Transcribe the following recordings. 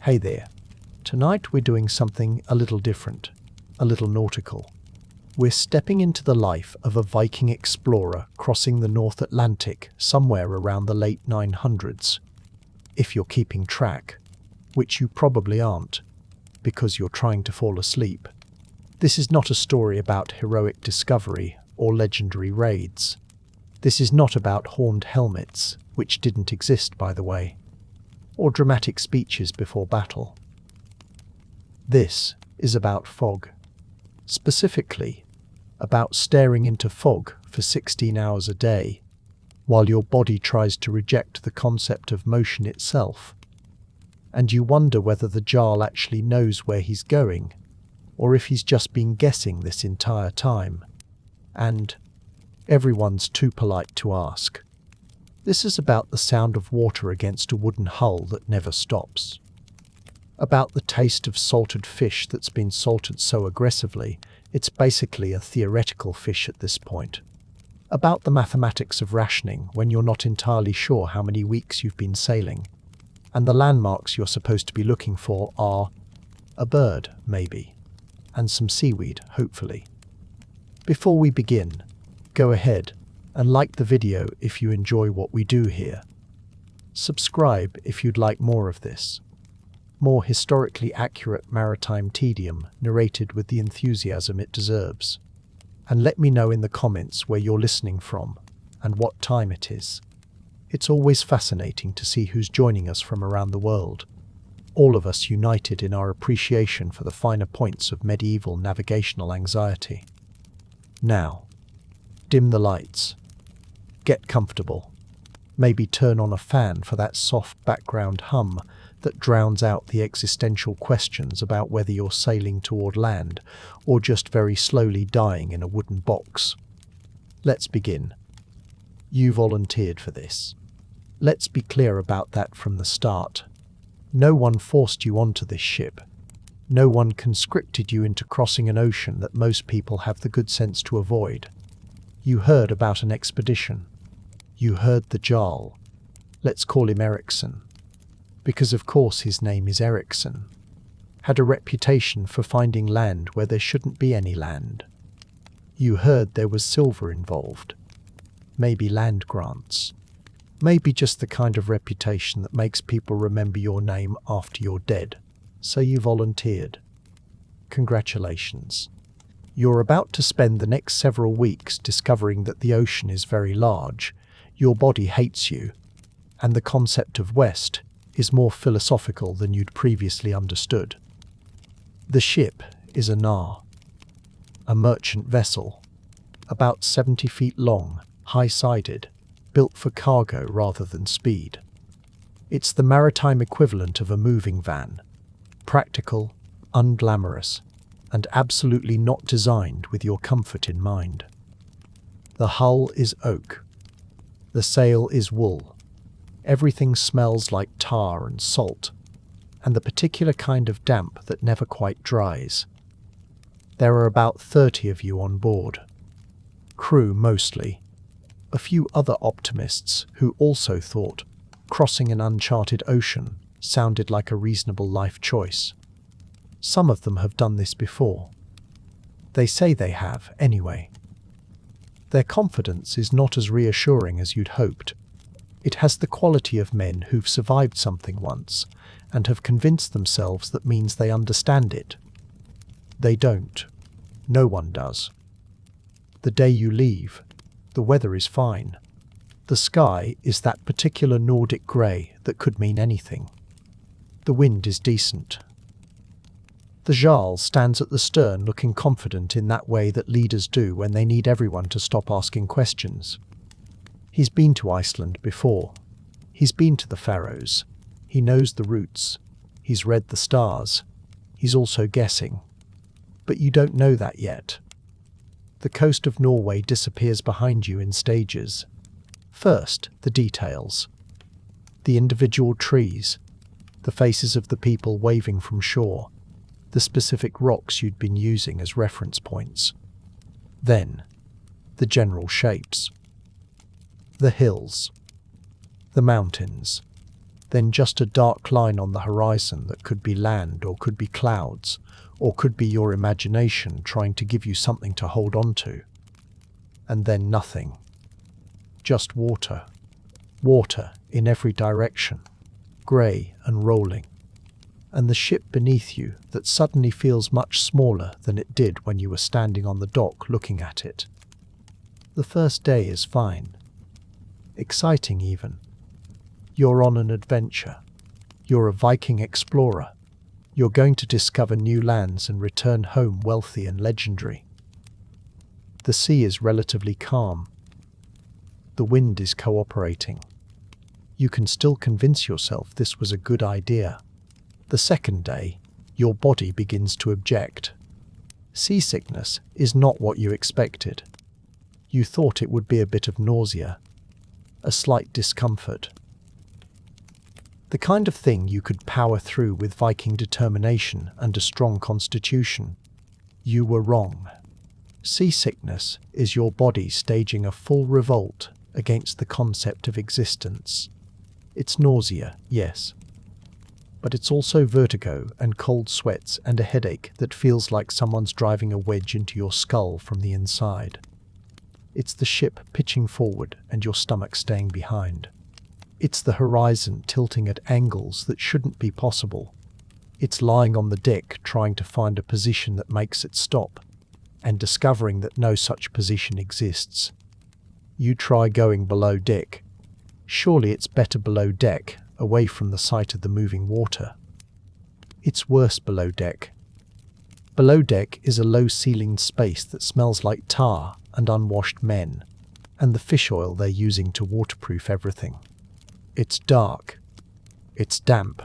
Hey there. Tonight we're doing something a little different, a little nautical. We're stepping into the life of a Viking explorer crossing the North Atlantic somewhere around the late 900s. If you're keeping track, which you probably aren't, because you're trying to fall asleep. This is not a story about heroic discovery or legendary raids. This is not about horned helmets, which didn't exist by the way, or dramatic speeches before battle. This is about fog. Specifically, about staring into fog for 16 hours a day, while your body tries to reject the concept of motion itself, and you wonder whether the Jarl actually knows where he's going, or if he's just been guessing this entire time, and everyone's too polite to ask. This is about the sound of water against a wooden hull that never stops. About the taste of salted fish that's been salted so aggressively, it's basically a theoretical fish at this point. About the mathematics of rationing when you're not entirely sure how many weeks you've been sailing. And the landmarks you're supposed to be looking for are a bird, maybe, and some seaweed, hopefully. Before we begin, go ahead and like the video if you enjoy what we do here. Subscribe if you'd like more of this. More historically accurate maritime tedium narrated with the enthusiasm it deserves. And let me know in the comments where you're listening from and what time it is. It's always fascinating to see who's joining us from around the world, all of us united in our appreciation for the finer points of medieval navigational anxiety. Now, dim the lights, get comfortable, maybe turn on a fan for that soft background hum that drowns out the existential questions about whether you're sailing toward land or just very slowly dying in a wooden box. Let's begin. You volunteered for this. Let's be clear about that from the start. No one forced you onto this ship. No one conscripted you into crossing an ocean that most people have the good sense to avoid. You heard about an expedition. You heard the Jarl. Let's call him Ericsson. Because of course his name is Ericsson. Had a reputation for finding land where there shouldn't be any land. You heard there was silver involved. Maybe land grants. Maybe just the kind of reputation that makes people remember your name after you're dead. So you volunteered. Congratulations. You're about to spend the next several weeks discovering that the ocean is very large, your body hates you, and the concept of West is more philosophical than you'd previously understood. The ship is a Nar, a merchant vessel, about 70 feet long, high-sided, built for cargo rather than speed. It's the maritime equivalent of a moving van, practical, unglamorous, and absolutely not designed with your comfort in mind. The hull is oak. The sail is wool. Everything smells like tar and salt, and the particular kind of damp that never quite dries. There are about 30 of you on board. Crew mostly. A few other optimists who also thought crossing an uncharted ocean sounded like a reasonable life choice. Some of them have done this before. They say they have, anyway. Their confidence is not as reassuring as you'd hoped. It has the quality of men who've survived something once and have convinced themselves that means they understand it. They don't. No one does. The day you leave, the weather is fine. The sky is that particular Nordic grey that could mean anything. The wind is decent. The Jarl stands at the stern looking confident in that way that leaders do when they need everyone to stop asking questions. He's been to Iceland before. He's been to the Faroes. He knows the routes. He's read the stars. He's also guessing. But you don't know that yet. The coast of Norway disappears behind you in stages. First, the details. The individual trees. The faces of the people waving from shore. The specific rocks you'd been using as reference points. Then, the general shapes. The hills. The mountains. then just a dark line on the horizon that could be land or could be clouds, or could be your imagination trying to give you something to hold on to. And then nothing. Just water. Water in every direction, grey and rolling. And the ship beneath you that suddenly feels much smaller than it did when you were standing on the dock looking at it. The first day is fine. Exciting even. You're on an adventure. You're a Viking explorer. You're going to discover new lands and return home wealthy and legendary. The sea is relatively calm. The wind is cooperating. You can still convince yourself this was a good idea. The second day, your body begins to object. Seasickness is not what you expected. You thought it would be a bit of nausea, a slight discomfort. The kind of thing you could power through with Viking determination and a strong constitution. You were wrong. Seasickness is your body staging a full revolt against the concept of existence. It's nausea, yes. But it's also vertigo and cold sweats and a headache that feels like someone's driving a wedge into your skull from the inside. It's the ship pitching forward and your stomach staying behind. It's the horizon tilting at angles that shouldn't be possible. It's lying on the deck trying to find a position that makes it stop, and discovering that no such position exists. You try going below deck. Surely it's better below deck, away from the sight of the moving water. It's worse below deck. Below deck is a low-ceilinged space that smells like tar and unwashed men, and the fish oil they're using to waterproof everything. It's dark. It's damp.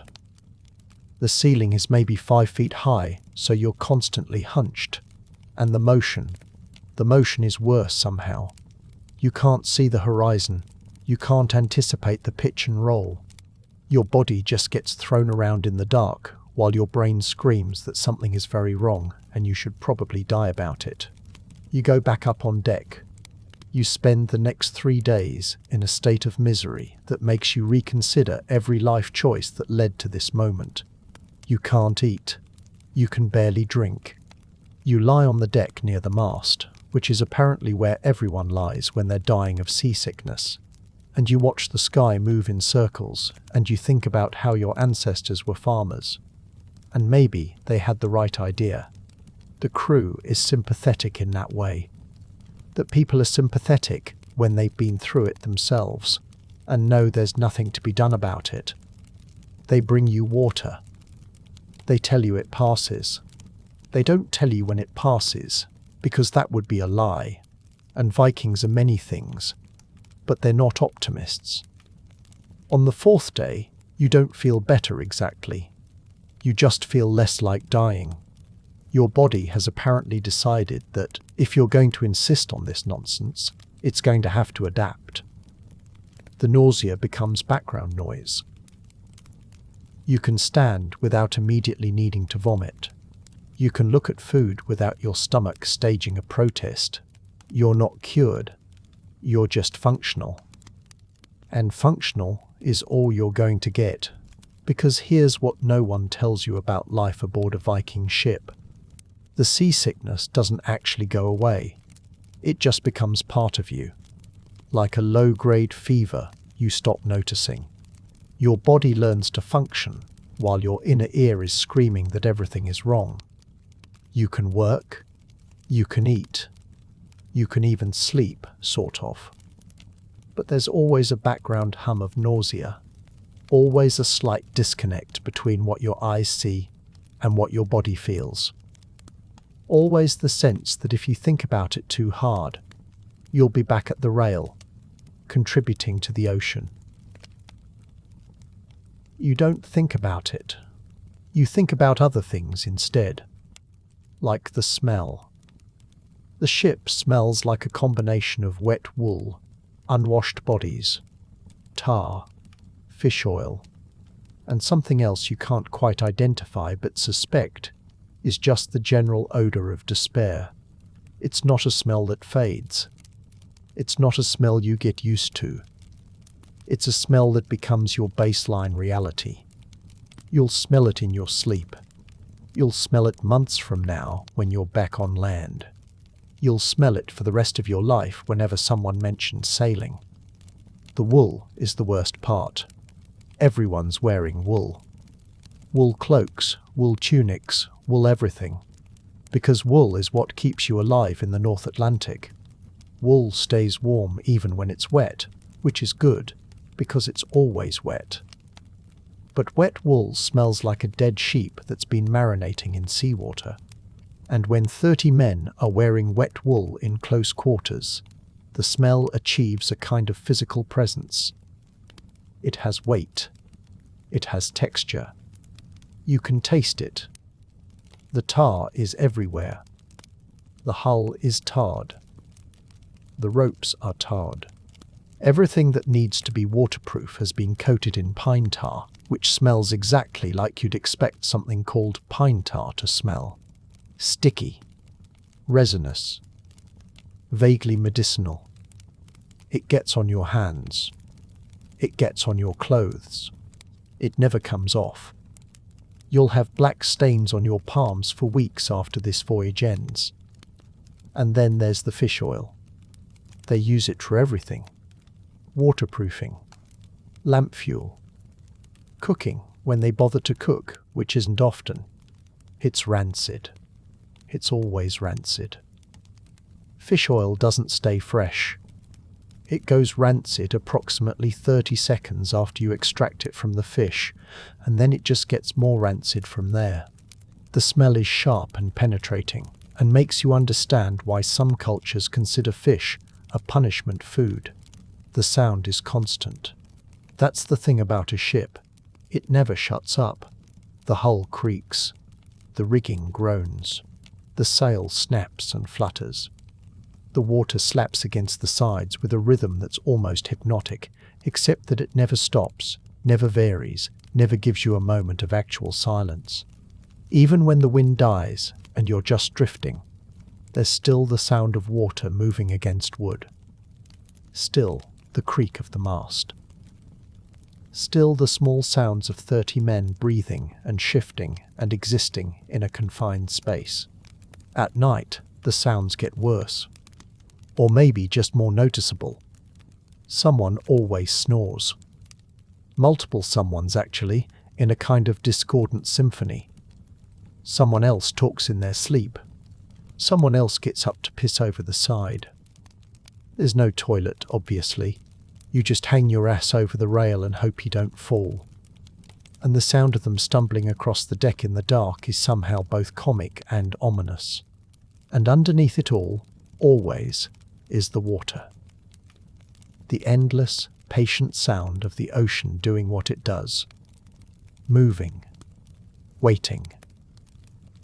The ceiling is maybe 5 feet high, so you're constantly hunched. And the motion is worse somehow. You can't see the horizon. You can't anticipate the pitch and roll. Your body just gets thrown around in the dark, while your brain screams that something is very wrong and you should probably die about it. You go back up on deck. You spend the next 3 days in a state of misery that makes you reconsider every life choice that led to this moment. You can't eat. You can barely drink. You lie on the deck near the mast, which is apparently where everyone lies when they're dying of seasickness. And you watch the sky move in circles, and you think about how your ancestors were farmers. And maybe they had the right idea. The crew is sympathetic in that way. That people are sympathetic when they've been through it themselves, and know there's nothing to be done about it. They bring you water. They tell you it passes. They don't tell you when it passes, because that would be a lie. And Vikings are many things, but they're not optimists. On the 4th day, you don't feel better exactly. You just feel less like dying. Your body has apparently decided that if you're going to insist on this nonsense, it's going to have to adapt. The nausea becomes background noise. You can stand without immediately needing to vomit. You can look at food without your stomach staging a protest. You're not cured. You're just functional. And functional is all you're going to get. Because here's what no one tells you about life aboard a Viking ship. The seasickness doesn't actually go away. It just becomes part of you. Like a low-grade fever, you stop noticing. Your body learns to function, while your inner ear is screaming that everything is wrong. You can work. You can eat. You can even sleep, sort of. But there's always a background hum of nausea. Always a slight disconnect between what your eyes see and what your body feels. Always the sense that if you think about it too hard, you'll be back at the rail, contributing to the ocean. You don't think about it. You think about other things instead. Like the smell. The ship smells like a combination of wet wool, unwashed bodies, tar, fish oil, and something else you can't quite identify but suspect is just the general odor of despair. It's not a smell that fades. It's not a smell you get used to. It's a smell that becomes your baseline reality. You'll smell it in your sleep. You'll smell it months from now when you're back on land. You'll smell it for the rest of your life whenever someone mentions sailing. The wool is the worst part. Everyone's wearing wool. Wool cloaks, wool tunics, wool everything. Because wool is what keeps you alive in the North Atlantic. Wool stays warm even when it's wet, which is good, because it's always wet. But wet wool smells like a dead sheep that's been marinating in seawater. And when 30 men are wearing wet wool in close quarters, the smell achieves a kind of physical presence. It has weight. It has texture. You can taste it. The tar is everywhere. The hull is tarred. The ropes are tarred. Everything that needs to be waterproof has been coated in pine tar, which smells exactly like you'd expect something called pine tar to smell. Sticky, resinous, vaguely medicinal. It gets on your hands. It gets on your clothes. It never comes off. You'll have black stains on your palms for weeks after this voyage ends. And then there's the fish oil. They use it for everything. Waterproofing, lamp fuel, cooking when they bother to cook, which isn't often. It's rancid. It's always rancid. Fish oil doesn't stay fresh. It goes rancid approximately 30 seconds after you extract it from the fish, and then it just gets more rancid from there. The smell is sharp and penetrating, and makes you understand why some cultures consider fish a punishment food. The sound is constant. That's the thing about a ship. It never shuts up. The hull creaks. The rigging groans. The sail snaps and flutters. The water slaps against the sides with a rhythm that's almost hypnotic, except that it never stops, never varies, never gives you a moment of actual silence. Even when the wind dies and you're just drifting, there's still the sound of water moving against wood. Still the creak of the mast. Still the small sounds of 30 men breathing and shifting and existing in a confined space. At night, the sounds get worse. Or maybe just more noticeable. Someone always snores. Multiple someones actually, in a kind of discordant symphony. Someone else talks in their sleep. Someone else gets up to piss over the side. There's no toilet, obviously. You just hang your ass over the rail and hope you don't fall. And the sound of them stumbling across the deck in the dark is somehow both comic and ominous. And underneath it all, always, is the water. The endless, patient sound of the ocean doing what it does. Moving. Waiting.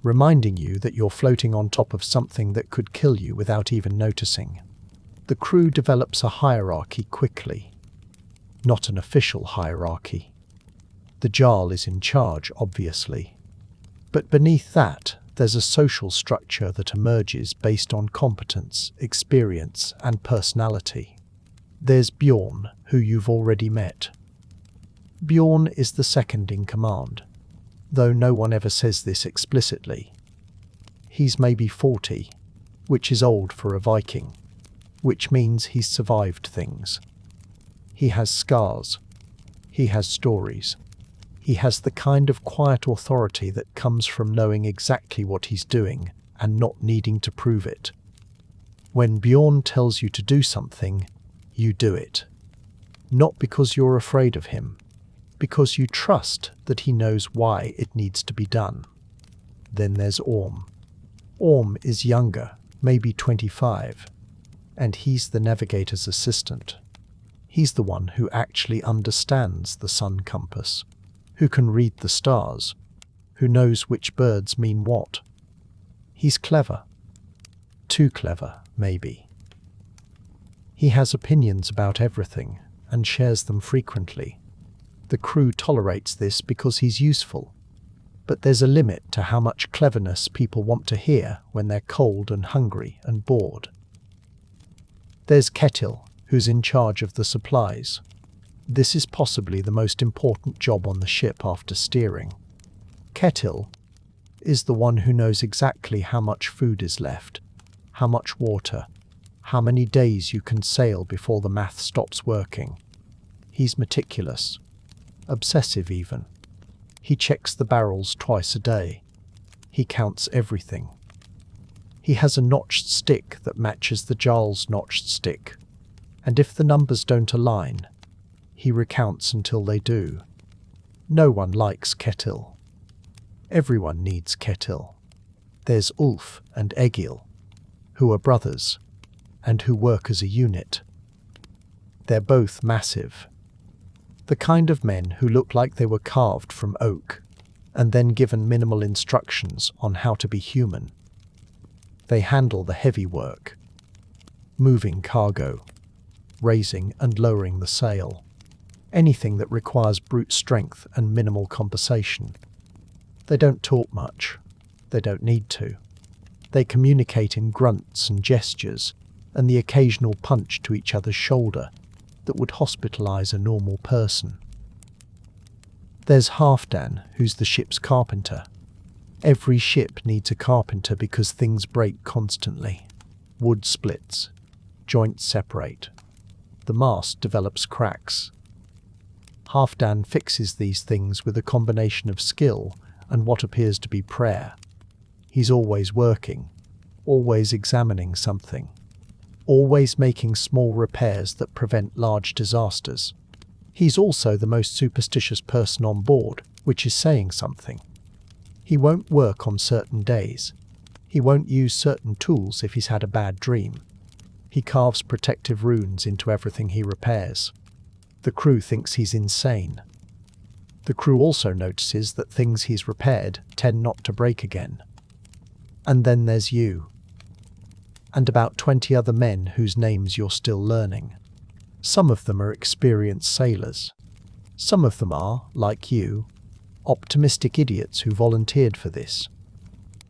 Reminding you that you're floating on top of something that could kill you without even noticing. The crew develops a hierarchy quickly. Not an official hierarchy. The Jarl is in charge, obviously. But beneath that, there's a social structure that emerges based on competence, experience, and personality. There's Bjorn, who you've already met. Bjorn is the second in command, though no one ever says this explicitly. He's maybe 40, which is old for a Viking, which means he's survived things. He has scars. He has stories. He has the kind of quiet authority that comes from knowing exactly what he's doing and not needing to prove it. When Bjorn tells you to do something, you do it. Not because you're afraid of him, because you trust that he knows why it needs to be done. Then there's Orm. Orm is younger, maybe 25, and he's the navigator's assistant. He's the one who actually understands the sun compass, who can read the stars, who knows which birds mean what. He's clever. Too clever, maybe. He has opinions about everything and shares them frequently. The crew tolerates this because he's useful. But there's a limit to how much cleverness people want to hear when they're cold and hungry and bored. There's Ketil, who's in charge of the supplies. This is possibly the most important job on the ship after steering. Kettil is the one who knows exactly how much food is left, how much water, how many days you can sail before the math stops working. He's meticulous, obsessive even. He checks the barrels twice a day. He counts everything. He has a notched stick that matches the Jarl's notched stick, and if the numbers don't align, he recounts until they do. No one likes Kettil. Everyone needs Kettil. There's Ulf and Egil, who are brothers, and who work as a unit. They're both massive. The kind of men who look like they were carved from oak, and then given minimal instructions on how to be human. They handle the heavy work, moving cargo, raising and lowering the sail, anything that requires brute strength and minimal conversation. They don't talk much. They don't need to. They communicate in grunts and gestures and the occasional punch to each other's shoulder that would hospitalize a normal person. There's Halfdan, who's the ship's carpenter. Every ship needs a carpenter because things break constantly. Wood splits. Joints separate. The mast develops cracks. Halfdan fixes these things with a combination of skill and what appears to be prayer. He's always working, always examining something, always making small repairs that prevent large disasters. He's also the most superstitious person on board, which is saying something. He won't work on certain days. He won't use certain tools if he's had a bad dream. He carves protective runes into everything he repairs. The crew thinks he's insane. The crew also notices that things he's repaired tend not to break again. And then there's you. And about 20 other men whose names you're still learning. Some of them are experienced sailors. Some of them are, like you, optimistic idiots who volunteered for this.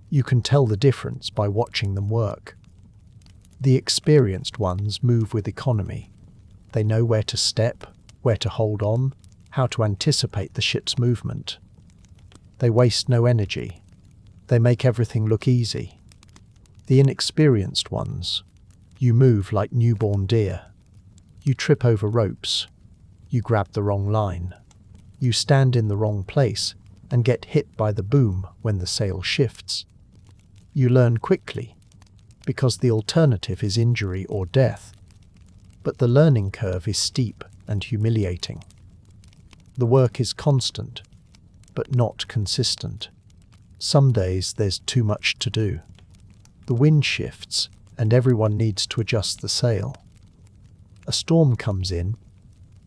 You can tell the difference by watching them work. The experienced ones move with economy. They know where to step, where to hold on, how to anticipate the ship's movement. They waste no energy. They make everything look easy. The inexperienced ones, you move like newborn deer. You trip over ropes. You grab the wrong line. You stand in the wrong place and get hit by the boom when the sail shifts. You learn quickly, because the alternative is injury or death. But the learning curve is steep and humiliating. The work is constant, but not consistent. Some days there's too much to do. The wind shifts, and everyone needs to adjust the sail. A storm comes in,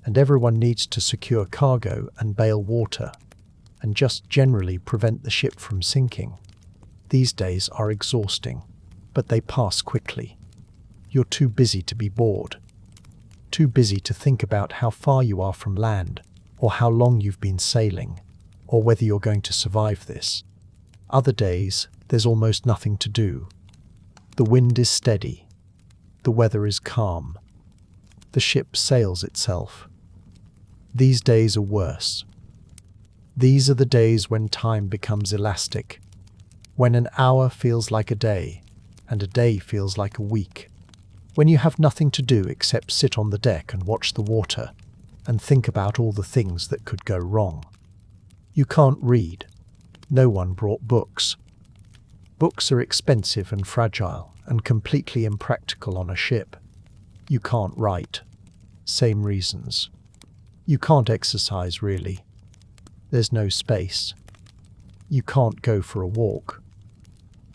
and everyone needs to secure cargo and bail water, and just generally prevent the ship from sinking. These days are exhausting, but they pass quickly. You're too busy to be bored. Too busy to think about how far you are from land, or how long you've been sailing, or whether you're going to survive this. Other days, there's almost nothing to do. The wind is steady. The weather is calm. The ship sails itself. These days are worse. These are the days when time becomes elastic, when an hour feels like a day, and a day feels like a week, when you have nothing to do except sit on the deck and watch the water, and think about all the things that could go wrong. You can't read. No one brought books. Books are expensive and fragile and completely impractical on a ship. You can't write. Same reasons. You can't exercise, really. There's no space. You can't go for a walk.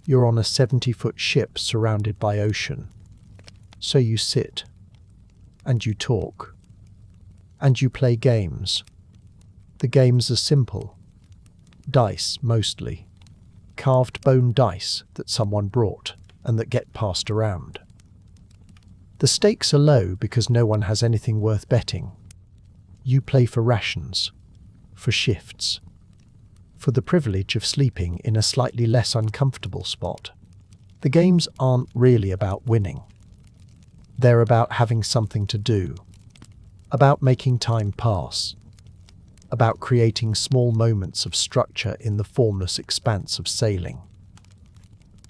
You're on a 70-foot ship surrounded by ocean. So you sit. And you talk. And you play games. The games are simple. Dice, mostly. Carved bone dice that someone brought and that get passed around. The stakes are low because no one has anything worth betting. You play for rations, for shifts, for the privilege of sleeping in a slightly less uncomfortable spot. The games aren't really about winning. They're about having something to do. about making time pass, about creating small moments of structure in the formless expanse of sailing.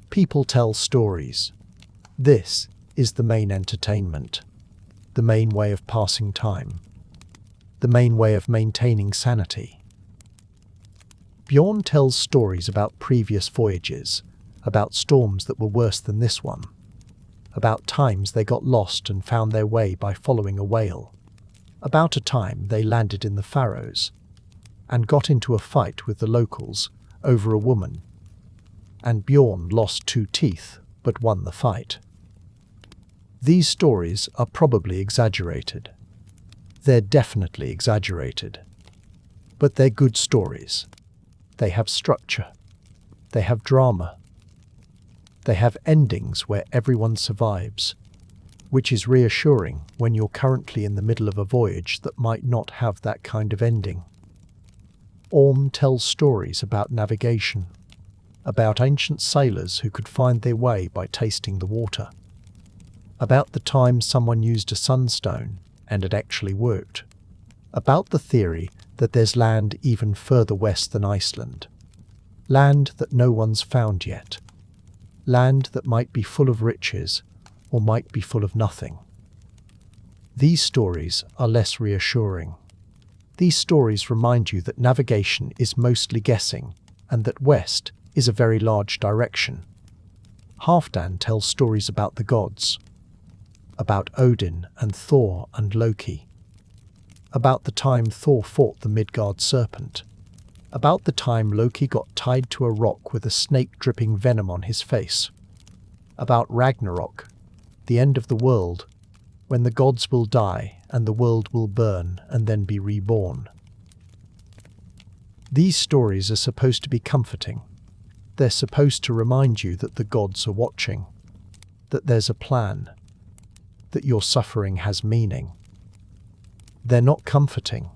People tell stories. This is the main entertainment, the main way of passing time, the main way of maintaining sanity. Bjorn tells stories about previous voyages, about storms that were worse than this one, about times they got lost and found their way by following a whale, about a time they landed in the Faroes and got into a fight with the locals over a woman, and Bjorn lost 2 teeth but won the fight. These stories are probably exaggerated. They're definitely exaggerated. But they're good stories. They have structure. They have drama. They have endings where everyone survives, which is reassuring when you're currently in the middle of a voyage that might not have that kind of ending. Orm tells stories about navigation, about ancient sailors who could find their way by tasting the water, about the time someone used a sunstone and it actually worked, about the theory that there's land even further west than Iceland, land that no one's found yet, land that might be full of riches or might be full of nothing. These stories are less reassuring. These stories remind you that navigation is mostly guessing and that west is a very large direction. Halfdan tells stories about the gods, about Odin and Thor and Loki, about the time Thor fought the Midgard serpent, about the time Loki got tied to a rock with a snake dripping venom on his face, about Ragnarok, the end of the world, when the gods will die and the world will burn and then be reborn. These stories are supposed to be comforting. They're supposed to remind you that the gods are watching, that there's a plan, that your suffering has meaning. They're not comforting.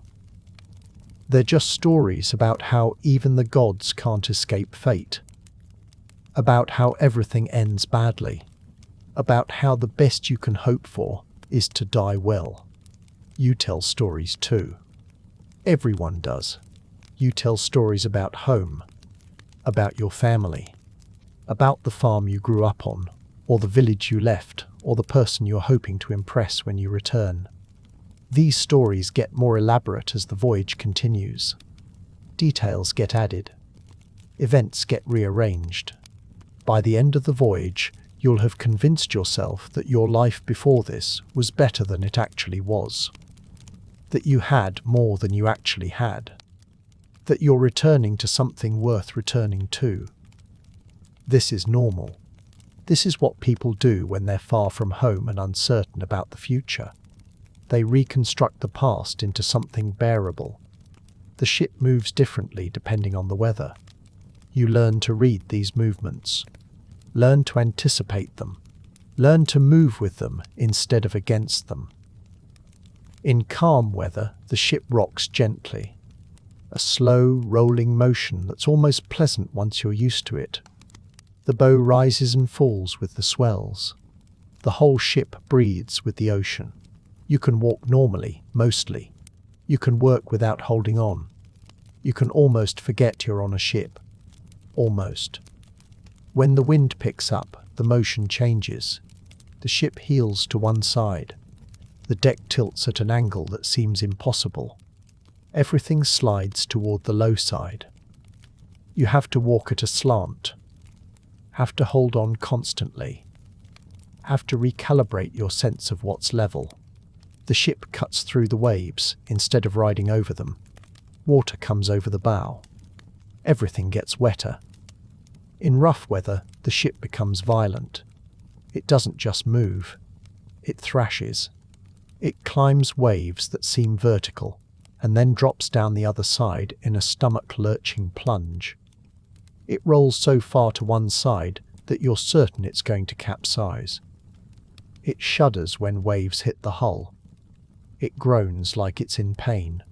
They're just stories about how even the gods can't escape fate, about how everything ends badly, about how the best you can hope for is to die well. You tell stories too. Everyone does. You tell stories about home, about your family, about the farm you grew up on, or the village you left, or the person you're hoping to impress when you return. These stories get more elaborate as the voyage continues. Details get added. Events get rearranged. By the end of the voyage, you'll have convinced yourself that your life before this was better than it actually was. That you had more than you actually had. That you're returning to something worth returning to. This is normal. This is what people do when they're far from home and uncertain about the future. They reconstruct the past into something bearable. The ship moves differently depending on the weather. You learn to read these movements. Learn to anticipate them. Learn to move with them instead of against them. In calm weather, the ship rocks gently. A slow, rolling motion that's almost pleasant once you're used to it. The bow rises and falls with the swells. The whole ship breathes with the ocean. You can walk normally, mostly. You can work without holding on. You can almost forget you're on a ship. Almost. When the wind picks up, the motion changes. The ship heels to one side. The deck tilts at an angle that seems impossible. Everything slides toward the low side. You have to walk at a slant. Have to hold on constantly. Have to recalibrate your sense of what's level. The ship cuts through the waves instead of riding over them. Water comes over the bow. Everything gets wetter. In rough weather, the ship becomes violent. It doesn't just move. It thrashes. It climbs waves that seem vertical and then drops down the other side in a stomach-lurching plunge. It rolls so far to one side that you're certain it's going to capsize. It shudders when waves hit the hull. It groans like it's in pain.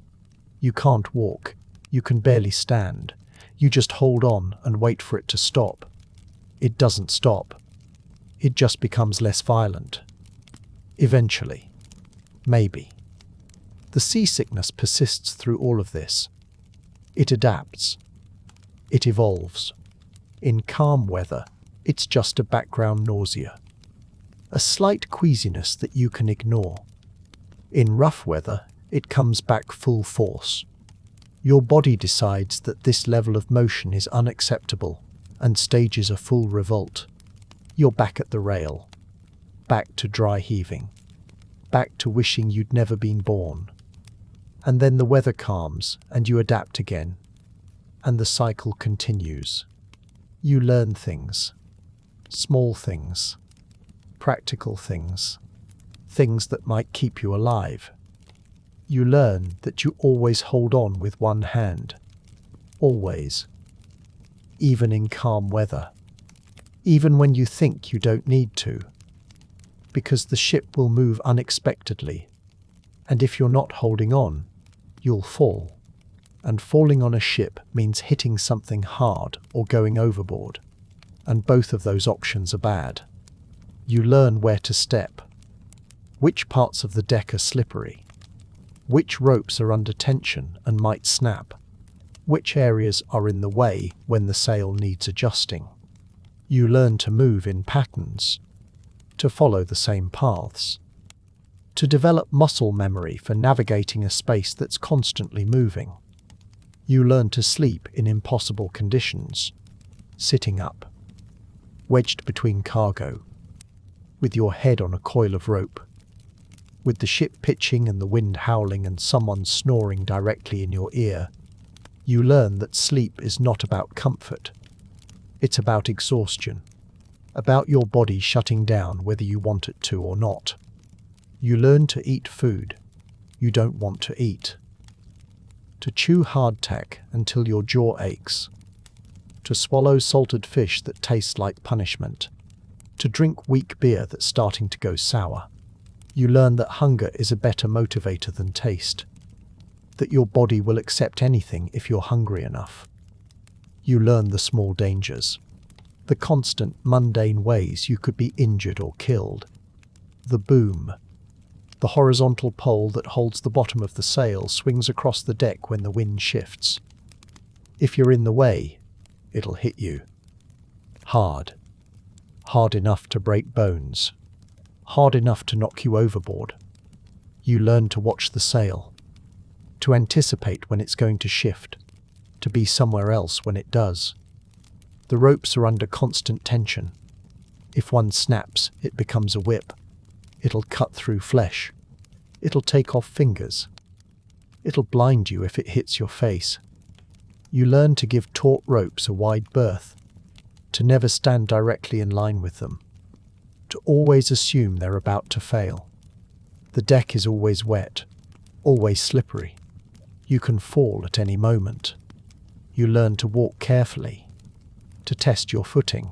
You can't walk. You can barely stand. You just hold on and wait for it to stop. It doesn't stop. It just becomes less violent. Eventually. Maybe. The seasickness persists through all of this. It adapts. It evolves. In calm weather, it's just a background nausea. A slight queasiness that you can ignore. In rough weather, it comes back full force. Your body decides that this level of motion is unacceptable and stages a full revolt. You're back at the rail. Back to dry heaving. Back to wishing you'd never been born. And then the weather calms and you adapt again. And the cycle continues. You learn things. Small things. Practical things. Things that might keep you alive. You learn that you always hold on with one hand. Always. Even in calm weather. Even when you think you don't need to. Because the ship will move unexpectedly. And if you're not holding on, you'll fall. And falling on a ship means hitting something hard or going overboard. And both of those options are bad. You learn where to step. Which parts of the deck are slippery. Which ropes are under tension and might snap. Which areas are in the way when the sail needs adjusting. You learn to move in patterns. To follow the same paths. To develop muscle memory for navigating a space that's constantly moving. You learn to sleep in impossible conditions. Sitting up. Wedged between cargo. With your head on a coil of rope. With the ship pitching and the wind howling and someone snoring directly in your ear. You learn that sleep is not about comfort. It's about exhaustion. About your body shutting down whether you want it to or not. You learn to eat food you don't want to eat. To chew hardtack until your jaw aches. To swallow salted fish that tastes like punishment. To drink weak beer that's starting to go sour. You learn that hunger is a better motivator than taste. That your body will accept anything if you're hungry enough. You learn the small dangers. The constant, mundane ways you could be injured or killed. The boom. The horizontal pole that holds the bottom of the sail swings across the deck when the wind shifts. If you're in the way, it'll hit you. Hard. Hard enough to break bones. Hard enough to knock you overboard. You learn to watch the sail. To anticipate when it's going to shift. To be somewhere else when it does. The ropes are under constant tension. If one snaps, it becomes a whip. It'll cut through flesh. It'll take off fingers. It'll blind you if it hits your face. You learn to give taut ropes a wide berth. To never stand directly in line with them. To always assume they're about to fail. The deck is always wet. Always slippery. You can fall at any moment. You learn to walk carefully. To test your footing.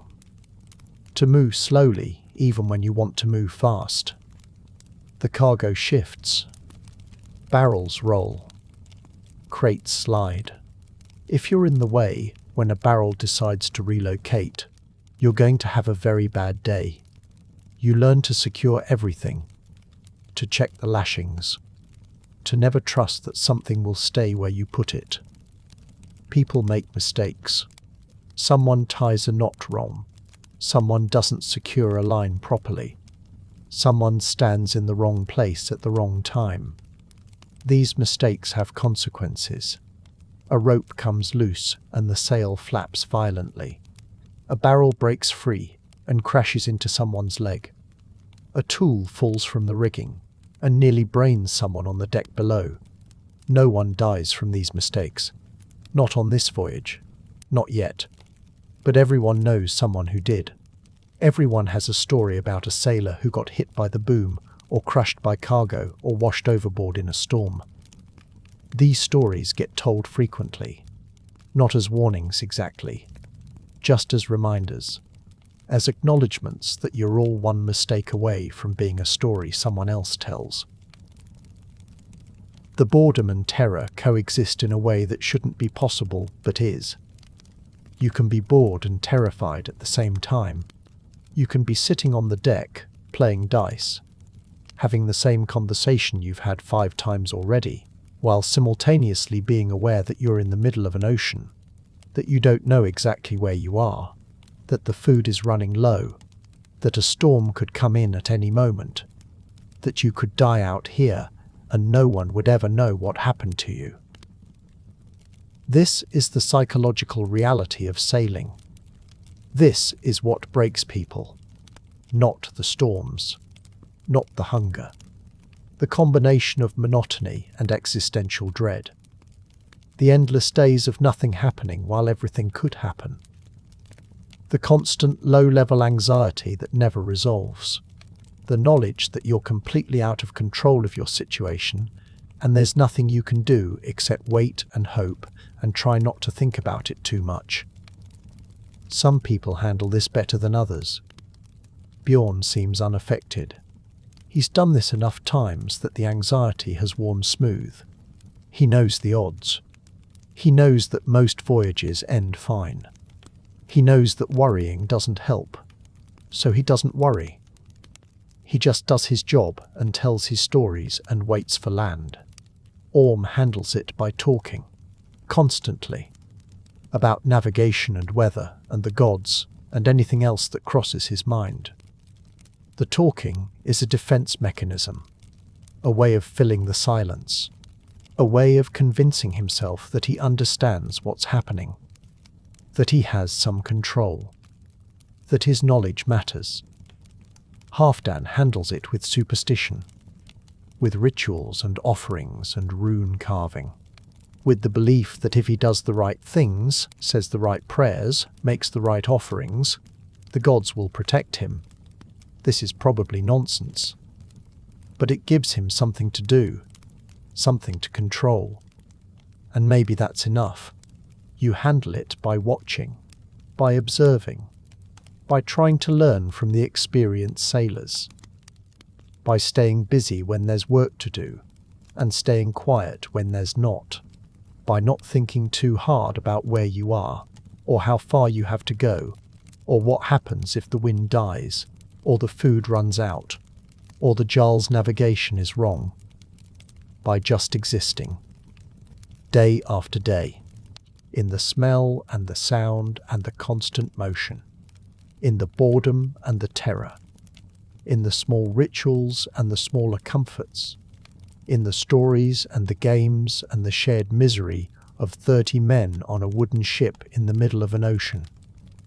To move slowly even when you want to move fast. The cargo shifts. Barrels roll. Crates slide. If you're in the way when a barrel decides to relocate, you're going to have a very bad day. You learn to secure everything. To check the lashings. To never trust that something will stay where you put it. People make mistakes. Someone ties a knot wrong. Someone doesn't secure a line properly. Someone stands in the wrong place at the wrong time. These mistakes have consequences. A rope comes loose and the sail flaps violently. A barrel breaks free and crashes into someone's leg. A tool falls from the rigging and nearly brains someone on the deck below. No one dies from these mistakes. Not on this voyage. Not yet. But everyone knows someone who did. Everyone has a story about a sailor who got hit by the boom, or crushed by cargo, or washed overboard in a storm. These stories get told frequently. Not as warnings exactly. Just as reminders. As acknowledgements that you're all one mistake away from being a story someone else tells. The boredom and terror coexist in a way that shouldn't be possible, but is. You can be bored and terrified at the same time. You can be sitting on the deck, playing dice. having the same conversation you've had 5 times already, while simultaneously being aware that you're in the middle of an ocean, that you don't know exactly where you are, that the food is running low, that a storm could come in at any moment, that you could die out here and no one would ever know what happened to you. This is the psychological reality of sailing. This is what breaks people, not the storms, not the hunger, the combination of monotony and existential dread, the endless days of nothing happening while everything could happen, the constant low-level anxiety that never resolves, the knowledge that you're completely out of control of your situation and there's nothing you can do except wait and hope and try not to think about it too much. Some people handle this better than others. Bjorn seems unaffected. He's done this enough times that the anxiety has worn smooth. He knows the odds. He knows that most voyages end fine. He knows that worrying doesn't help, so he doesn't worry. He just does his job and tells his stories and waits for land. Orm handles it by talking, constantly, about navigation and weather and the gods and anything else that crosses his mind. The talking is a defense mechanism, a way of filling the silence, a way of convincing himself that he understands what's happening, that he has some control, that his knowledge matters. Halfdan handles it with superstition, with rituals and offerings and rune carving, with the belief that if he does the right things, says the right prayers, makes the right offerings, the gods will protect him. This is probably nonsense, but it gives him something to do, something to control, and maybe that's enough. You handle it by watching, by observing, by trying to learn from the experienced sailors, by staying busy when there's work to do, and staying quiet when there's not, by not thinking too hard about where you are, or how far you have to go, or what happens if the wind dies, or the food runs out, or the Jarl's navigation is wrong, by just existing, day after day, in the smell and the sound and the constant motion, in the boredom and the terror, in the small rituals and the smaller comforts, in the stories and the games and the shared misery of 30 men on a wooden ship in the middle of an ocean.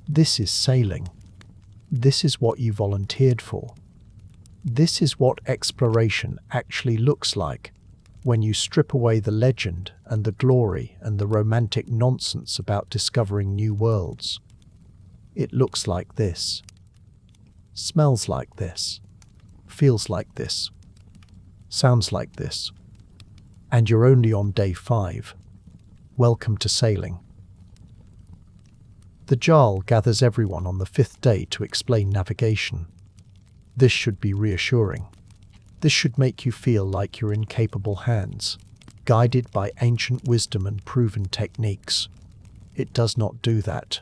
This is sailing. This is what you volunteered for. This is what exploration actually looks like when you strip away the legend and the glory and the romantic nonsense about discovering new worlds. It looks like this, smells like this, feels like this, sounds like this. And you're only on day 5. Welcome to sailing. The Jarl gathers everyone on the 5th day to explain navigation. This should be reassuring. This should make you feel like you're in capable hands, guided by ancient wisdom and proven techniques. It does not do that.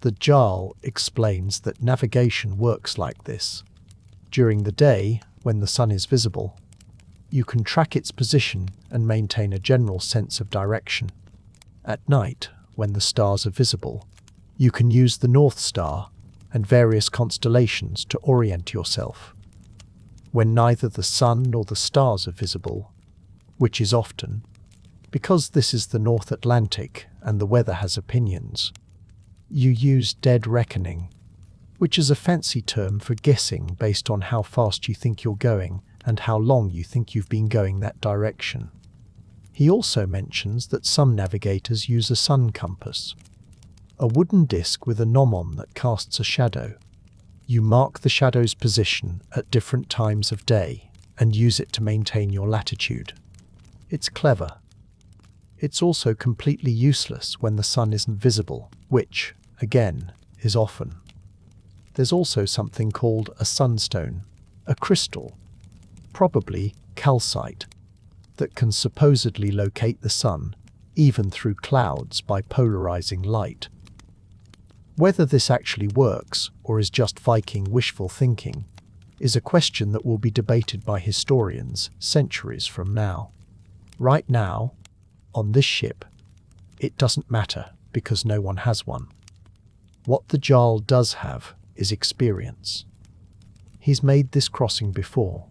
The Jarl explains that navigation works like this. During the day, when the sun is visible, you can track its position and maintain a general sense of direction. At night, when the stars are visible, you can use the North Star and various constellations to orient yourself. When neither the sun nor the stars are visible, which is often, because this is the North Atlantic and the weather has opinions, you use dead reckoning, which is a fancy term for guessing based on how fast you think you're going and how long you think you've been going that direction. He also mentions that some navigators use a sun compass, a wooden disc with a gnomon that casts a shadow. You mark the shadow's position at different times of day and use it to maintain your latitude. It's clever. It's also completely useless when the sun isn't visible, which, again, is often. There's also something called a sunstone, a crystal, probably calcite, that can supposedly locate the sun, even through clouds, by polarizing light. Whether this actually works or is just Viking wishful thinking is a question that will be debated by historians centuries from now. Right now, on this ship, it doesn't matter because no one has one. What the Jarl does have is experience. He's made this crossing before.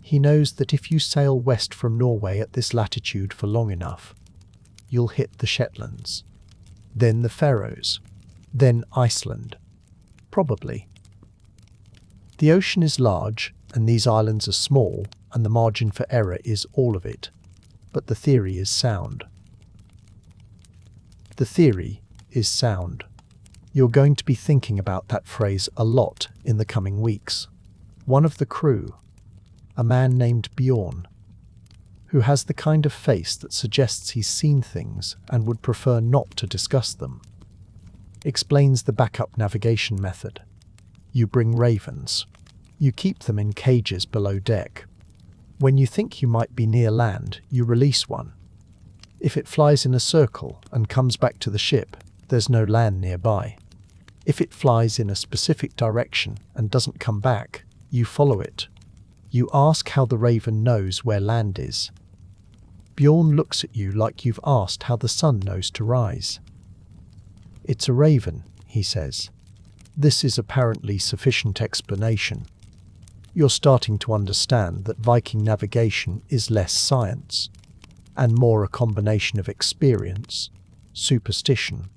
He knows that if you sail west from Norway at this latitude for long enough, you'll hit the Shetlands, then the Faroes, then Iceland, probably. The ocean is large and these islands are small, and the margin for error is all of it, but the theory is sound. The theory is sound. You're going to be thinking about that phrase a lot in the coming weeks. One of the crew, a man named Bjorn, who has the kind of face that suggests he's seen things and would prefer not to discuss them, explains the backup navigation method. You bring ravens. You keep them in cages below deck. When you think you might be near land, you release one. If it flies in a circle and comes back to the ship, there's no land nearby. If it flies in a specific direction and doesn't come back, you follow it. You ask how the raven knows where land is. Bjorn looks at you like you've asked how the sun knows to rise. It's a raven, he says. This is apparently sufficient explanation. You're starting to understand that Viking navigation is less science, and more a combination of experience, superstition,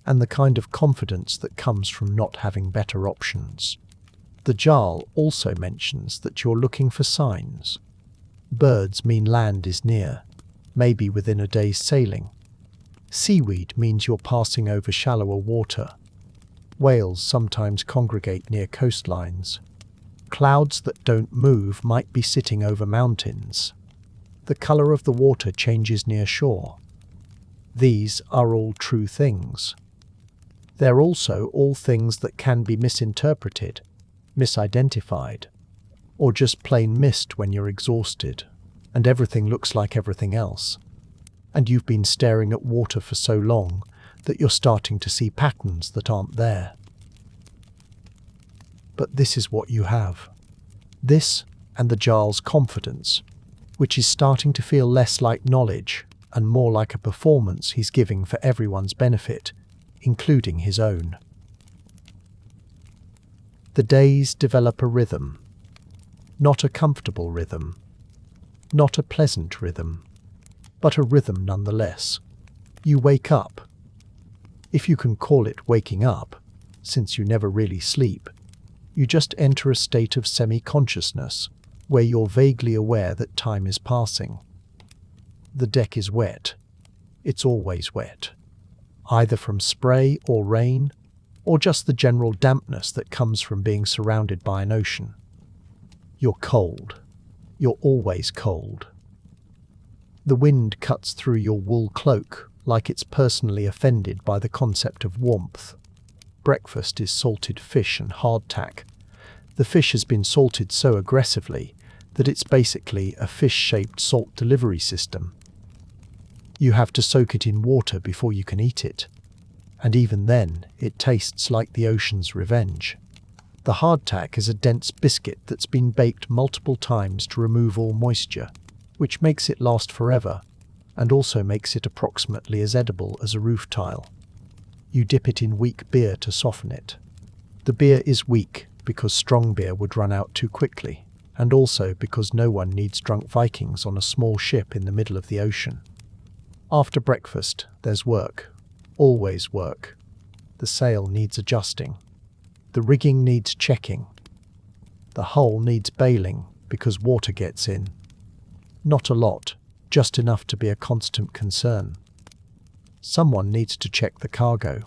and the kind of confidence that comes from not having better options. The Jarl also mentions that you're looking for signs. Birds mean land is near, maybe within a day's sailing. Seaweed means you're passing over shallower water. Whales sometimes congregate near coastlines. Clouds that don't move might be sitting over mountains. The colour of the water changes near shore. These are all true things. They're also all things that can be misinterpreted, misidentified, or just plain missed when you're exhausted, and everything looks like everything else. And you've been staring at water for so long that you're starting to see patterns that aren't there. But this is what you have. This and the Jarl's confidence, which is starting to feel less like knowledge and more like a performance he's giving for everyone's benefit, including his own. The days develop a rhythm. Not a comfortable rhythm. Not a pleasant rhythm. But a rhythm nonetheless. You wake up. If you can call it waking up, since you never really sleep, you just enter a state of semi-consciousness, where you're vaguely aware that time is passing. The deck is wet. It's always wet. Either from spray or rain, or just the general dampness that comes from being surrounded by an ocean. You're cold. You're always cold. The wind cuts through your wool cloak like it's personally offended by the concept of warmth. Breakfast is salted fish and hardtack. The fish has been salted so aggressively that it's basically a fish-shaped salt delivery system. You have to soak it in water before you can eat it, and even then it tastes like the ocean's revenge. The hardtack is a dense biscuit that's been baked multiple times to remove all moisture, which makes it last forever, and also makes it approximately as edible as a roof tile. You dip it in weak beer to soften it. The beer is weak because strong beer would run out too quickly, and also because no one needs drunk Vikings on a small ship in the middle of the ocean. After breakfast, there's work. Always work. The sail needs adjusting. The rigging needs checking. The hull needs bailing because water gets in. Not a lot, just enough to be a constant concern. Someone needs to check the cargo.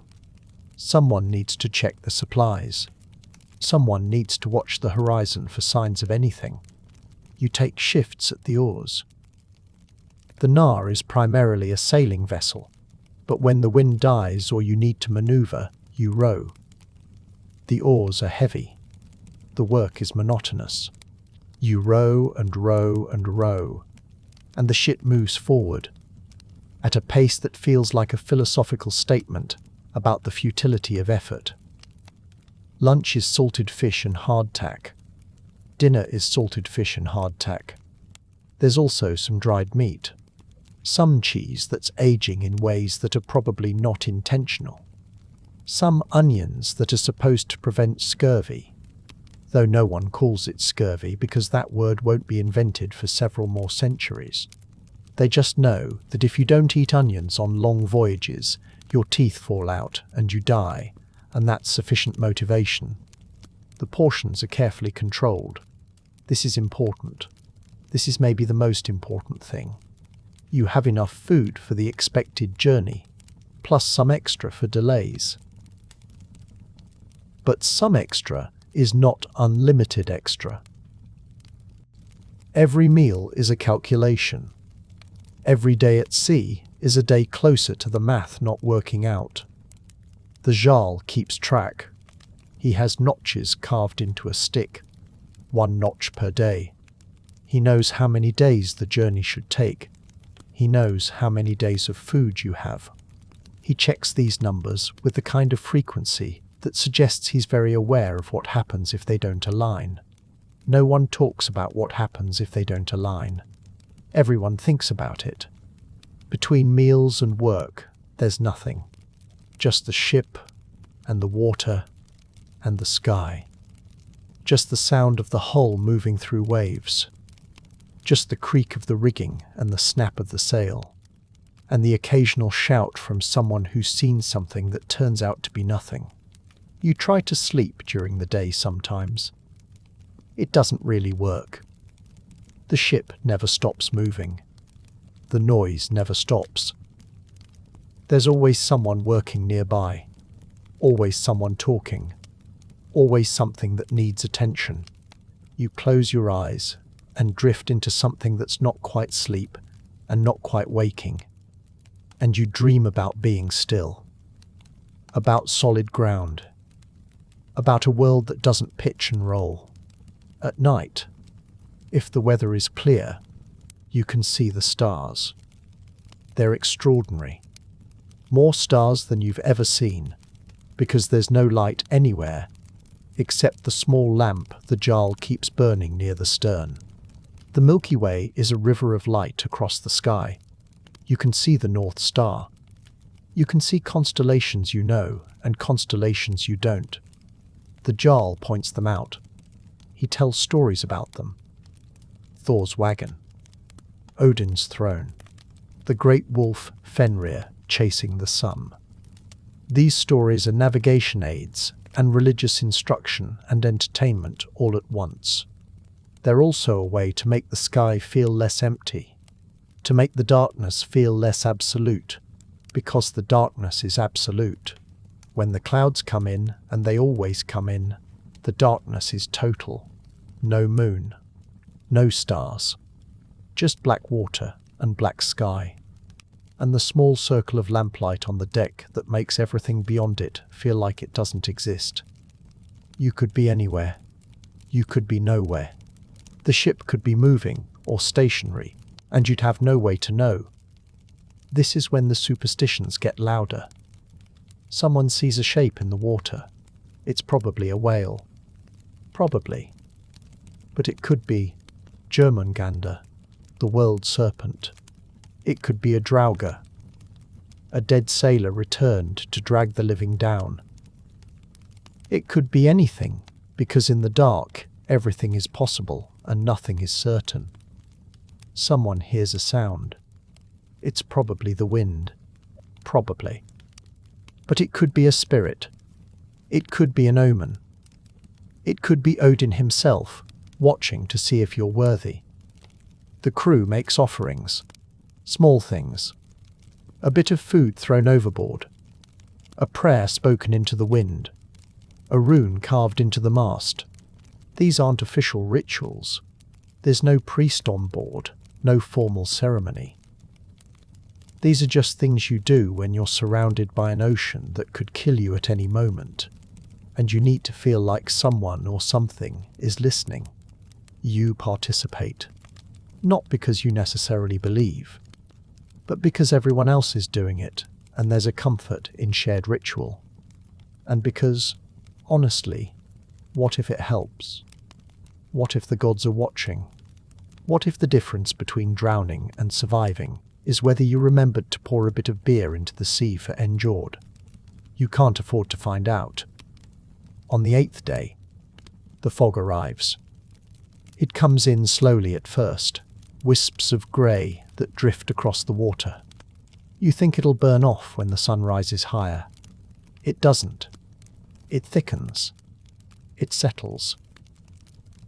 Someone needs to check the supplies. Someone needs to watch the horizon for signs of anything. You take shifts at the oars. The Nar is primarily a sailing vessel, but when the wind dies or you need to maneuver, you row. The oars are heavy. The work is monotonous. You row and row and row, and the ship moves forward, at a pace that feels like a philosophical statement about the futility of effort. Lunch is salted fish and hardtack, Dinner is salted fish and hardtack. There's also some dried meat. Some cheese that's aging in ways that are probably not intentional. Some onions that are supposed to prevent scurvy, though no one calls it scurvy because that word won't be invented for several more centuries. They just know that if you don't eat onions on long voyages, your teeth fall out and you die, and that's sufficient motivation. The portions are carefully controlled. This is important. This is maybe the most important thing. You have enough food for the expected journey, plus some extra for delays. But some extra is not unlimited extra. Every meal is a calculation. Every day at sea is a day closer to the math not working out. The Jarl keeps track. He has notches carved into a stick. 1 notch per day. He knows how many days the journey should take. He knows how many days of food you have. He checks these numbers with the kind of frequency that suggests he's very aware of what happens if they don't align. No one talks about what happens if they don't align. Everyone thinks about it. Between meals and work, there's nothing. Just the ship, and the water, and the sky. Just the sound of the hull moving through waves. Just the creak of the rigging and the snap of the sail. And the occasional shout from someone who's seen something that turns out to be nothing. You try to sleep during the day sometimes. It doesn't really work. The ship never stops moving. The noise never stops. There's always someone working nearby. Always someone talking. Always something that needs attention. You close your eyes and drift into something that's not quite sleep and not quite waking. And you dream about being still. About solid ground. About a world that doesn't pitch and roll. At night, if the weather is clear, you can see the stars. They're extraordinary. More stars than you've ever seen, because there's no light anywhere except the small lamp the Jarl keeps burning near the stern. The Milky Way is a river of light across the sky. You can see the North Star. You can see constellations you know and constellations you don't. The Jarl points them out. He tells stories about them. Thor's wagon. Odin's throne. The great wolf Fenrir chasing the sun. These stories are navigation aids and religious instruction and entertainment all at once. They're also a way to make the sky feel less empty, to make the darkness feel less absolute, because the darkness is absolute. When the clouds come in, and they always come in, the darkness is total. No moon, no stars, just black water and black sky, and the small circle of lamplight on the deck that makes everything beyond it feel like it doesn't exist. You could be anywhere. You could be nowhere. The ship could be moving or stationary, and you'd have no way to know. This is when the superstitions get louder. Someone sees a shape in the water. It's probably a whale. Probably. But it could be Jörmungandr, the world serpent. It could be a drauga. A dead sailor returned to drag the living down. It could be anything, because in the dark, everything is possible and nothing is certain. Someone hears a sound. It's probably the wind. Probably. But it could be a spirit. It could be an omen. It could be Odin himself, watching to see if you're worthy. The crew makes offerings. Small things. A bit of food thrown overboard. A prayer spoken into the wind. A rune carved into the mast. These aren't official rituals. There's no priest on board, no formal ceremony. These are just things you do when you're surrounded by an ocean that could kill you at any moment, and you need to feel like someone or something is listening. You participate. Not because you necessarily believe, but because everyone else is doing it, and there's a comfort in shared ritual. And because, honestly, what if it helps? What if the gods are watching? What if the difference between drowning and surviving is whether you remembered to pour a bit of beer into the sea for endured? You can't afford to find out. On the 8th day, the fog arrives. It comes in slowly at first, wisps of grey that drift across the water. You think it'll burn off when the sun rises higher. It doesn't. It thickens. It settles.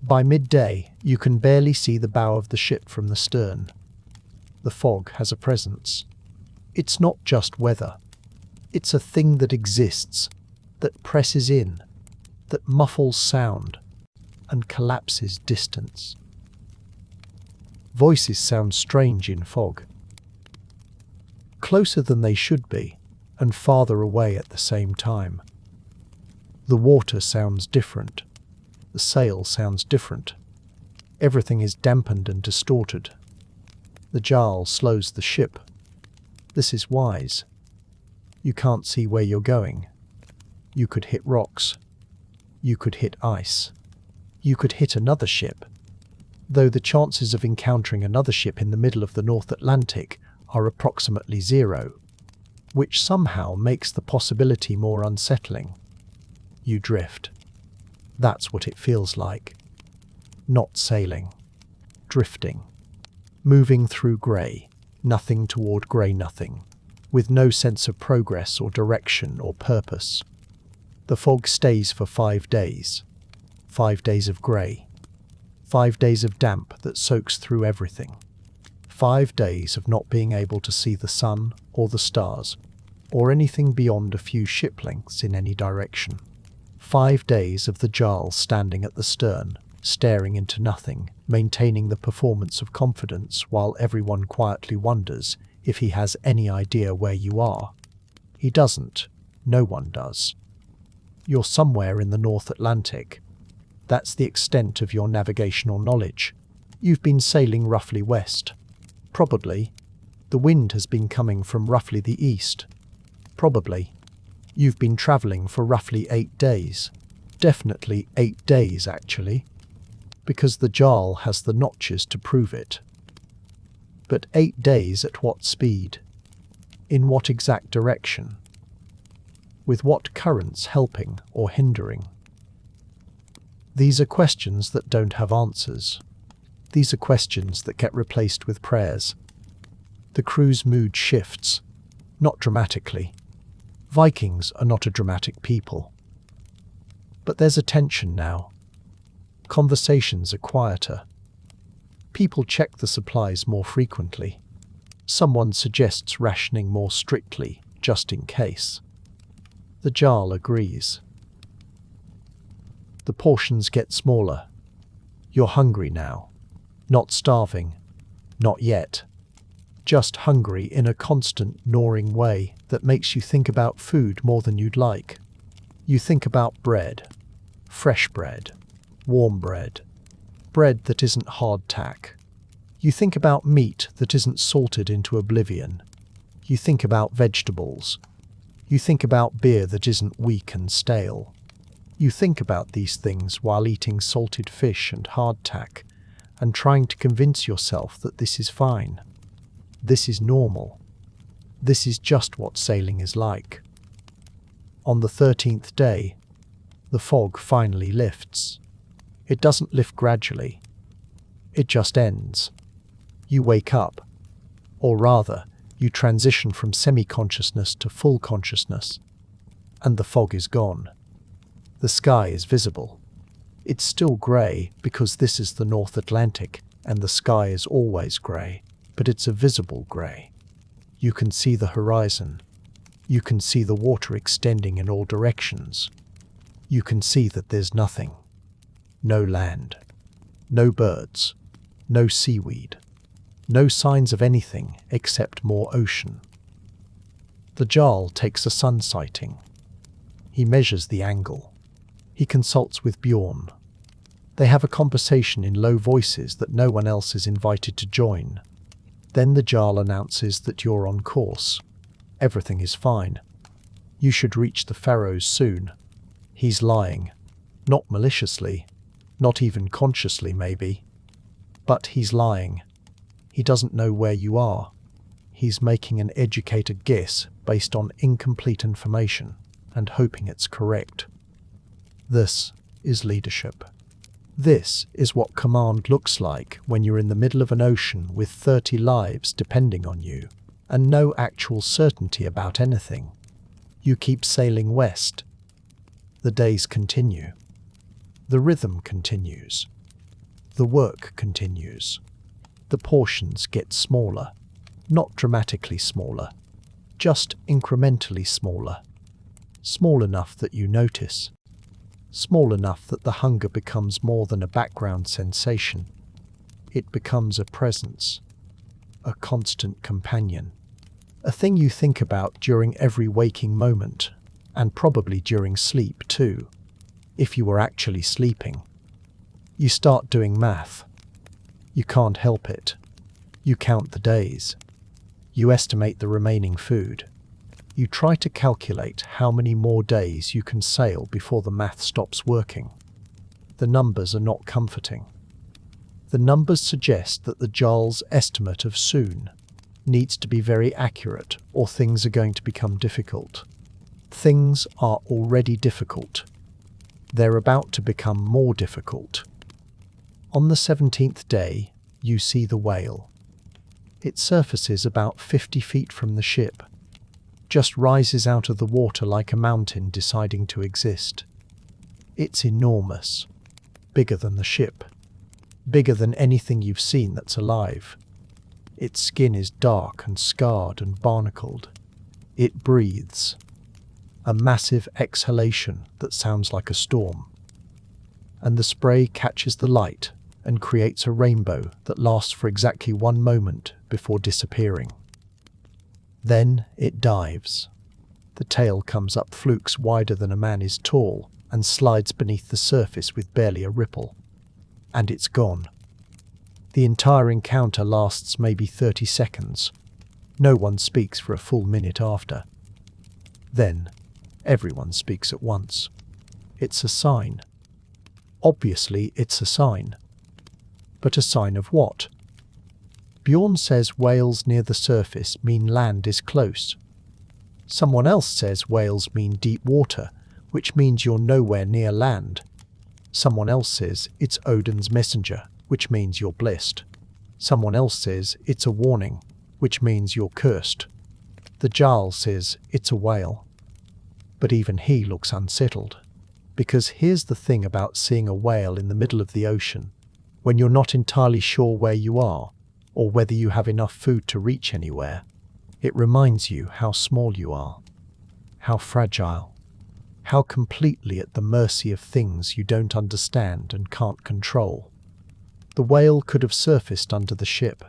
By midday, you can barely see the bow of the ship from the stern. The fog has a presence. It's not just weather. It's a thing that exists, that presses in, that muffles sound, and collapses distance. Voices sound strange in fog. Closer than they should be, and farther away at the same time. The water sounds different. The sail sounds different. Everything is dampened and distorted. The jarl slows the ship. This is wise. You can't see where you're going. You could hit rocks. You could hit ice. You could hit another ship. Though the chances of encountering another ship in the middle of the North Atlantic are approximately 0, which somehow makes the possibility more unsettling. You drift. That's what it feels like. Not sailing. Drifting. Moving through grey, nothing toward grey nothing, with no sense of progress or direction or purpose. The fog stays for 5 days. 5 days of grey. 5 days of damp that soaks through everything. 5 days of not being able to see the sun or the stars, or anything beyond a few ship lengths in any direction. 5 days of the jarl standing at the stern, staring into nothing, maintaining the performance of confidence while everyone quietly wonders if he has any idea where you are. He doesn't. No one does. You're somewhere in the North Atlantic. That's the extent of your navigational knowledge. You've been sailing roughly west. Probably. The wind has been coming from roughly the east. Probably. You've been travelling for roughly 8 days. Definitely 8 days, actually. Because the jarl has the notches to prove it. But 8 days at what speed? In what exact direction? With what currents helping or hindering? These are questions that don't have answers. These are questions that get replaced with prayers. The crew's mood shifts, not dramatically. Vikings are not a dramatic people. But there's a tension now. Conversations are quieter. People check the supplies more frequently. Someone suggests rationing more strictly, just in case. The jarl agrees. The portions get smaller. You're hungry now. Not starving. Not yet. Just hungry in a constant, gnawing way that makes you think about food more than you'd like. You think about bread. Fresh bread. Warm bread. Bread that isn't hardtack. You think about meat that isn't salted into oblivion. You think about vegetables. You think about beer that isn't weak and stale. You think about these things while eating salted fish and hardtack, and trying to convince yourself that this is fine. This is normal. This is just what sailing is like. On the 13th day, the fog finally lifts. It doesn't lift gradually. It just ends. You wake up. Or rather, you transition from semi-consciousness to full consciousness. And the fog is gone. The sky is visible. It's still grey because this is the North Atlantic and the sky is always grey, but it's a visible grey. You can see the horizon. You can see the water extending in all directions. You can see that there's nothing. No land. No birds. No seaweed. No signs of anything except more ocean. The jarl takes a sun sighting. He measures the angle. He consults with Bjorn. They have a conversation in low voices that no one else is invited to join. Then the jarl announces that you're on course. Everything is fine. You should reach the Faroes soon. He's lying. Not maliciously. Not even consciously, maybe. But he's lying. He doesn't know where you are. He's making an educated guess based on incomplete information and hoping it's correct. This is leadership. This is what command looks like when you're in the middle of an ocean with 30 lives depending on you, and no actual certainty about anything. You keep sailing west. The days continue. The rhythm continues. The work continues. The portions get smaller. Not dramatically smaller, just incrementally smaller. Small enough that you notice. Small enough that the hunger becomes more than a background sensation. It becomes a presence, a constant companion, a thing you think about during every waking moment, and probably during sleep too, if you were actually sleeping. You start doing math. You can't help it. You count the days. You estimate the remaining food. You try to calculate how many more days you can sail before the math stops working. The numbers are not comforting. The numbers suggest that the Jarl's estimate of soon needs to be very accurate, or things are going to become difficult. Things are already difficult. They're about to become more difficult. On the 17th day, you see the whale. It surfaces about 50 feet from the ship, just rises out of the water like a mountain deciding to exist. It's enormous, bigger than the ship, bigger than anything you've seen that's alive. Its skin is dark and scarred and barnacled. It breathes, a massive exhalation that sounds like a storm. And the spray catches the light and creates a rainbow that lasts for exactly 1 moment before disappearing. Then it dives. The tail comes up flukes wider than a man is tall and slides beneath the surface with barely a ripple. And it's gone. The entire encounter lasts maybe 30 seconds. No one speaks for a full minute after. Then, everyone speaks at once. It's a sign. Obviously, it's a sign. But a sign of what? Bjorn says whales near the surface mean land is close. Someone else says whales mean deep water, which means you're nowhere near land. Someone else says it's Odin's messenger, which means you're blessed. Someone else says it's a warning, which means you're cursed. The Jarl says it's a whale. But even he looks unsettled. Because here's the thing about seeing a whale in the middle of the ocean. When you're not entirely sure where you are, or whether you have enough food to reach anywhere, it reminds you how small you are, how fragile, how completely at the mercy of things you don't understand and can't control. The whale could have surfaced under the ship,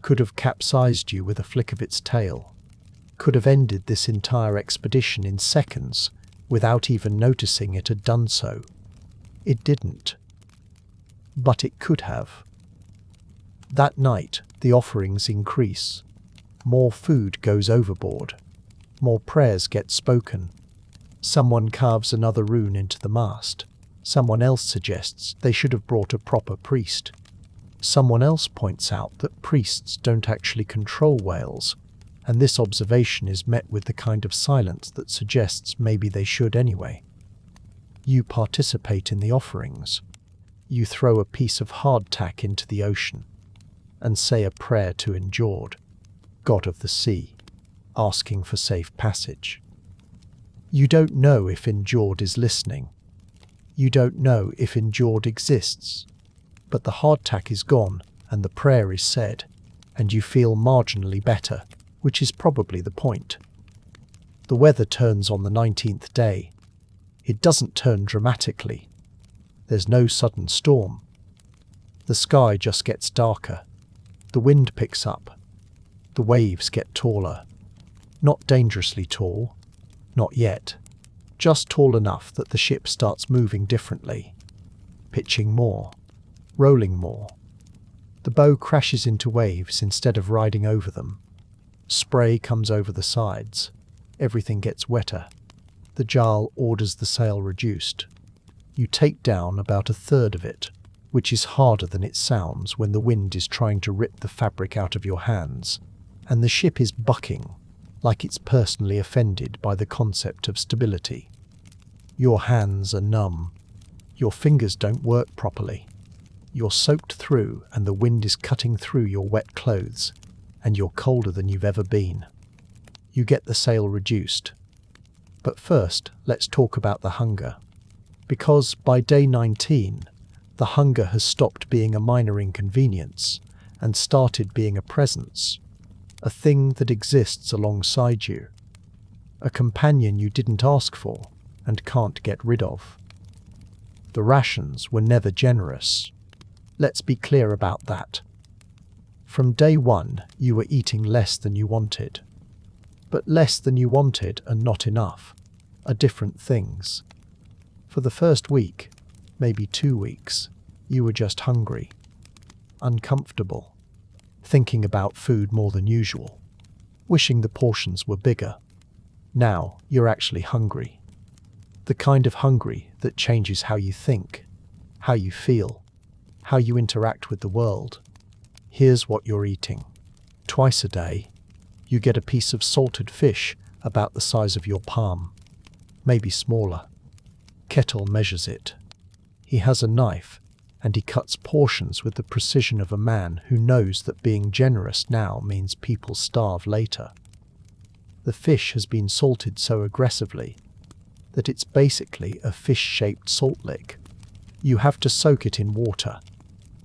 could have capsized you with a flick of its tail, could have ended this entire expedition in seconds without even noticing it had done so. It didn't. But it could have. That night, the offerings increase. More food goes overboard. More prayers get spoken. Someone carves another rune into the mast. Someone else suggests they should have brought a proper priest. Someone else points out that priests don't actually control whales, and this observation is met with the kind of silence that suggests maybe they should anyway. You participate in the offerings. You throw a piece of hardtack into the ocean and say a prayer to Njord, god of the sea, asking for safe passage. You don't know if Njord is listening. You don't know if Njord exists. But the hardtack is gone and the prayer is said, and you feel marginally better, which is probably the point. The weather turns on the 19th day. It doesn't turn dramatically. There's no sudden storm. The sky just gets darker. The wind picks up. The waves get taller. Not dangerously tall. Not yet. Just tall enough that the ship starts moving differently. Pitching more. Rolling more. The bow crashes into waves instead of riding over them. Spray comes over the sides. Everything gets wetter. The Jarl orders the sail reduced. You take down about a third of it, which is harder than it sounds when the wind is trying to rip the fabric out of your hands, and the ship is bucking, like it's personally offended by the concept of stability. Your hands are numb. Your fingers don't work properly. You're soaked through and the wind is cutting through your wet clothes, and you're colder than you've ever been. You get the sail reduced. But first, let's talk about the hunger. Because by day 19, the hunger has stopped being a minor inconvenience and started being a presence, a thing that exists alongside you, a companion you didn't ask for and can't get rid of. The rations were never generous. Let's be clear about that. From day one, you were eating less than you wanted. But less than you wanted and not enough are different things. For the first week, maybe 2 weeks, you were just hungry, uncomfortable, thinking about food more than usual, wishing the portions were bigger. Now you're actually hungry. The kind of hungry that changes how you think, how you feel, how you interact with the world. Here's what you're eating. Twice a day, you get a piece of salted fish about the size of your palm, maybe smaller. Kettle measures it. He has a knife, and he cuts portions with the precision of a man who knows that being generous now means people starve later. The fish has been salted so aggressively that it's basically a fish-shaped salt lick. You have to soak it in water,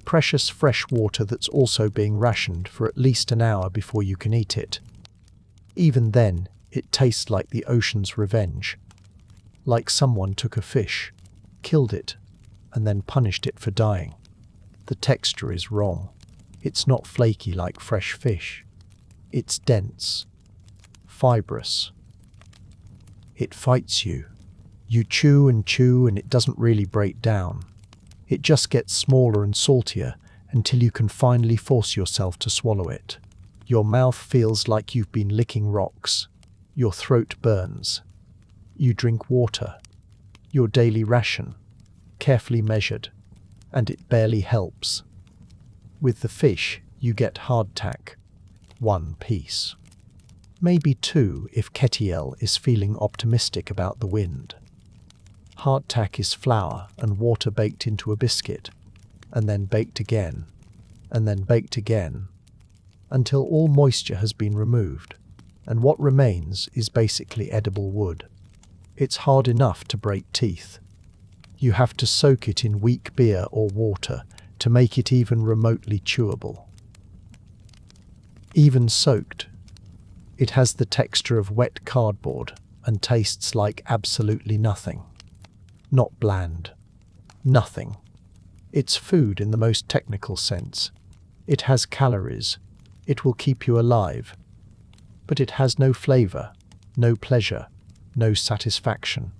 precious fresh water that's also being rationed for at least an hour before you can eat it. Even then, it tastes like the ocean's revenge. Like someone took a fish, killed it, and then punished it for dying. The texture is wrong. It's not flaky like fresh fish. It's dense, fibrous. It fights you. You chew and it doesn't really break down. It just gets smaller and saltier until you can finally force yourself to swallow it. Your mouth feels like you've been licking rocks. Your throat burns. You drink water, your daily ration, carefully measured, and it barely helps. With the fish, you get hardtack, 1 piece. Maybe 2 if Ketiel is feeling optimistic about the wind. Hardtack is flour and water baked into a biscuit, and then baked again, and then baked again, until all moisture has been removed, and what remains is basically edible wood. It's hard enough to break teeth. You have to soak it in weak beer or water to make it even remotely chewable. Even soaked, it has the texture of wet cardboard and tastes like absolutely nothing. Not bland. Nothing. It's food in the most technical sense. It has calories. It will keep you alive. But it has no flavor, no pleasure, no satisfaction.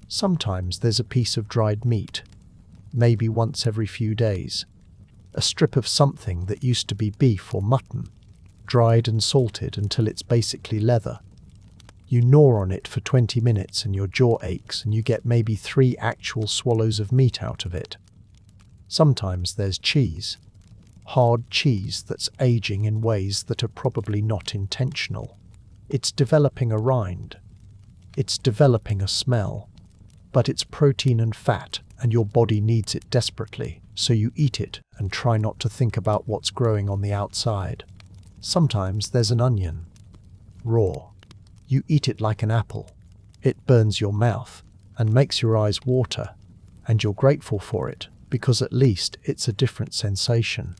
Sometimes there's a piece of dried meat, maybe once every few days. A strip of something that used to be beef or mutton, dried and salted until it's basically leather. You gnaw on it for 20 minutes and your jaw aches and you get maybe 3 actual swallows of meat out of it. Sometimes there's cheese. Hard cheese that's aging in ways that are probably not intentional. It's developing a rind. It's developing a smell. But it's protein and fat, and your body needs it desperately, so you eat it and try not to think about what's growing on the outside. Sometimes there's an onion. Raw. You eat it like an apple. It burns your mouth and makes your eyes water, and you're grateful for it because at least it's a different sensation.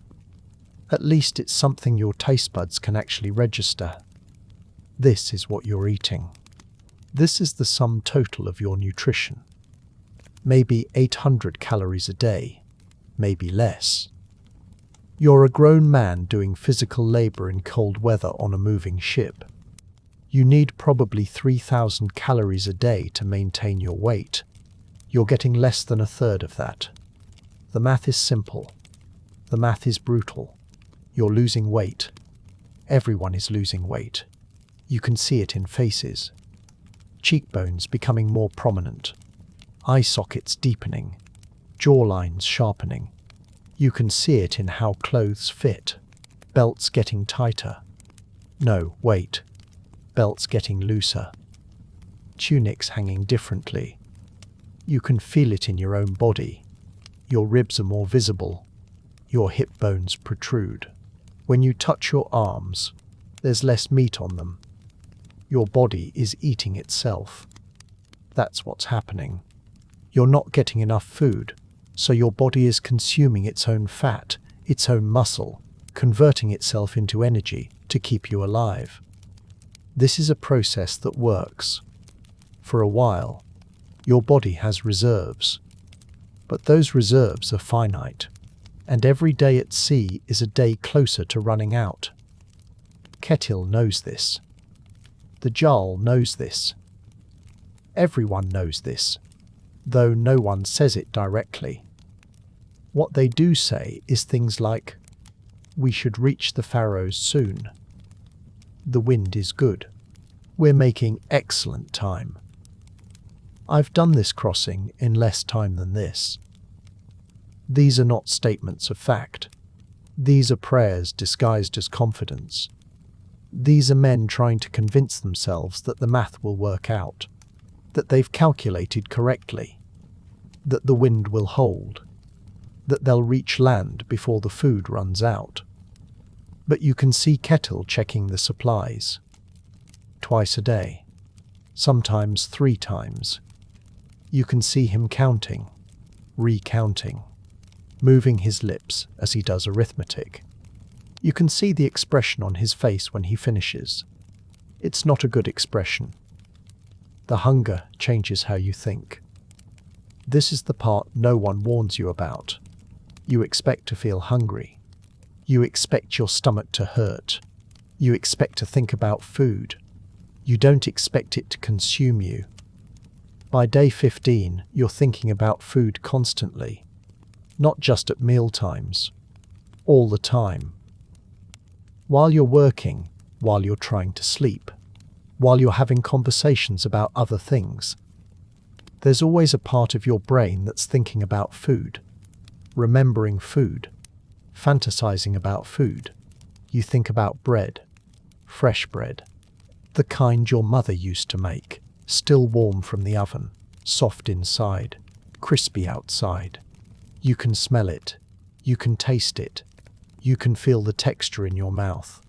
At least it's something your taste buds can actually register. This is what you're eating. This is the sum total of your nutrition. Maybe 800 calories a day, maybe less. You're a grown man doing physical labor in cold weather on a moving ship. You need probably 3,000 calories a day to maintain your weight. You're getting less than a third of that. The math is simple. The math is brutal. You're losing weight. Everyone is losing weight. You can see it in faces. Cheekbones becoming more prominent. eye sockets deepening, jawlines sharpening. You can see it in how clothes fit, belts getting tighter. No, wait, belts getting looser, tunics hanging differently. You can feel it in your own body. Your ribs are more visible. Your hip bones protrude. When you touch your arms, there's less meat on them. Your body is eating itself. That's what's happening. You're not getting enough food, so your body is consuming its own fat, its own muscle, converting itself into energy to keep you alive. This is a process that works. For a while, your body has reserves. But those reserves are finite, and every day at sea is a day closer to running out. Ketil knows this. The Jarl knows this. Everyone knows this, though no one says it directly. What they do say is things like, "We should reach the Faroes soon. The wind is good. We're making excellent time. I've done this crossing in less time than this." These are not statements of fact. These are prayers disguised as confidence. These are men trying to convince themselves that the math will work out, that they've calculated correctly, that the wind will hold, that they'll reach land before the food runs out. But you can see Ketil checking the supplies. Twice a day. Sometimes 3 times. You can see him counting, recounting, moving his lips as he does arithmetic. You can see the expression on his face when he finishes. It's not a good expression. The hunger changes how you think. This is the part no one warns you about. You expect to feel hungry. You expect your stomach to hurt. You expect to think about food. You don't expect it to consume you. By day 15, you're thinking about food constantly. Not just at meal times. All the time. While you're working, while you're trying to sleep, while you're having conversations about other things. There's always a part of your brain that's thinking about food, remembering food, fantasizing about food. You think about bread, fresh bread, the kind your mother used to make, still warm from the oven, soft inside, crispy outside. You can smell it, you can taste it, you can feel the texture in your mouth.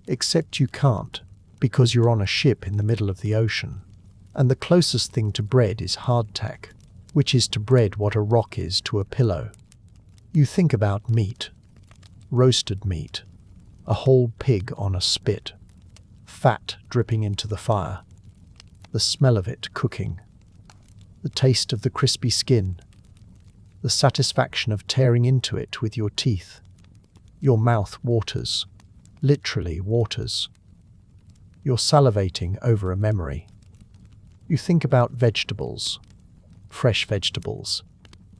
Except you can't, because you're on a ship in the middle of the ocean. And the closest thing to bread is hardtack, which is to bread what a rock is to a pillow. You think about meat, roasted meat, a whole pig on a spit, fat dripping into the fire, the smell of it cooking, the taste of the crispy skin, the satisfaction of tearing into it with your teeth. Your mouth waters, literally waters. You're salivating over a memory. You think about vegetables, fresh vegetables,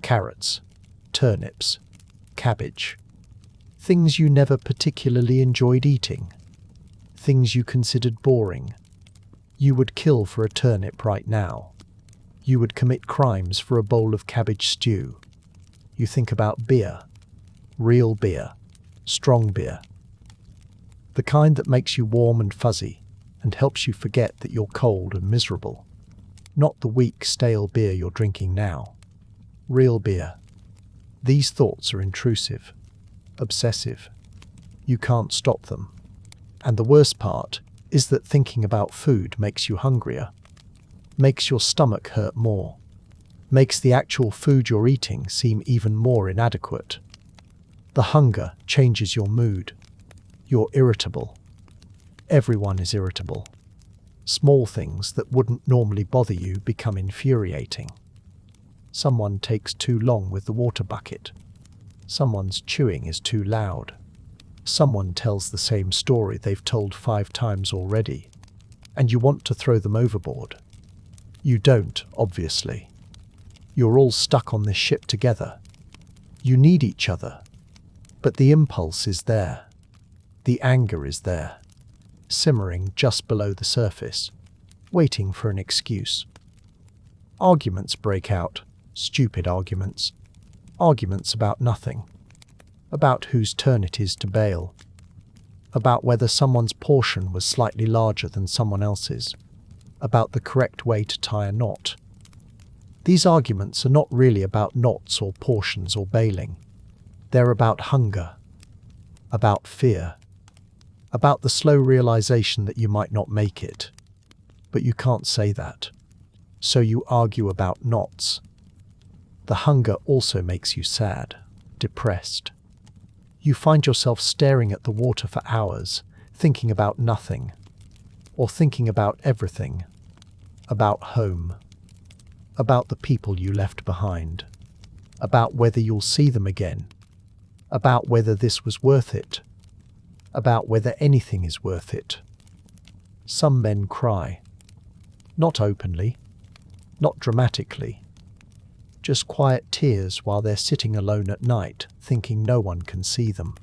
carrots, turnips, cabbage, things you never particularly enjoyed eating, things you considered boring. You would kill for a turnip right now. You would commit crimes for a bowl of cabbage stew. You think about beer, real beer, strong beer, the kind that makes you warm and fuzzy and helps you forget that you're cold and miserable. Not the weak, stale beer you're drinking now. Real beer. These thoughts are intrusive, obsessive. You can't stop them. And the worst part is that thinking about food makes you hungrier, makes your stomach hurt more, makes the actual food you're eating seem even more inadequate. The hunger changes your mood. You're irritable. Everyone is irritable. Small things that wouldn't normally bother you become infuriating. Someone takes too long with the water bucket. Someone's chewing is too loud. Someone tells the same story they've told 5 times already, and you want to throw them overboard. You don't, obviously. You're all stuck on this ship together. You need each other. But the impulse is there. The anger is there, simmering just below the surface, waiting for an excuse. Arguments break out, stupid arguments. Arguments about nothing. About whose turn it is to bail. About whether someone's portion was slightly larger than someone else's. About the correct way to tie a knot. These arguments are not really about knots or portions or bailing. They're about hunger. About fear. About the slow realization that you might not make it. But you can't say that. So you argue about knots. The hunger also makes you sad, depressed. You find yourself staring at the water for hours, thinking about nothing, or thinking about everything, about home, about the people you left behind, about whether you'll see them again, about whether this was worth it, about whether anything is worth it. Some men cry. Not openly, not dramatically, just quiet tears while they're sitting alone at night, thinking no one can see them.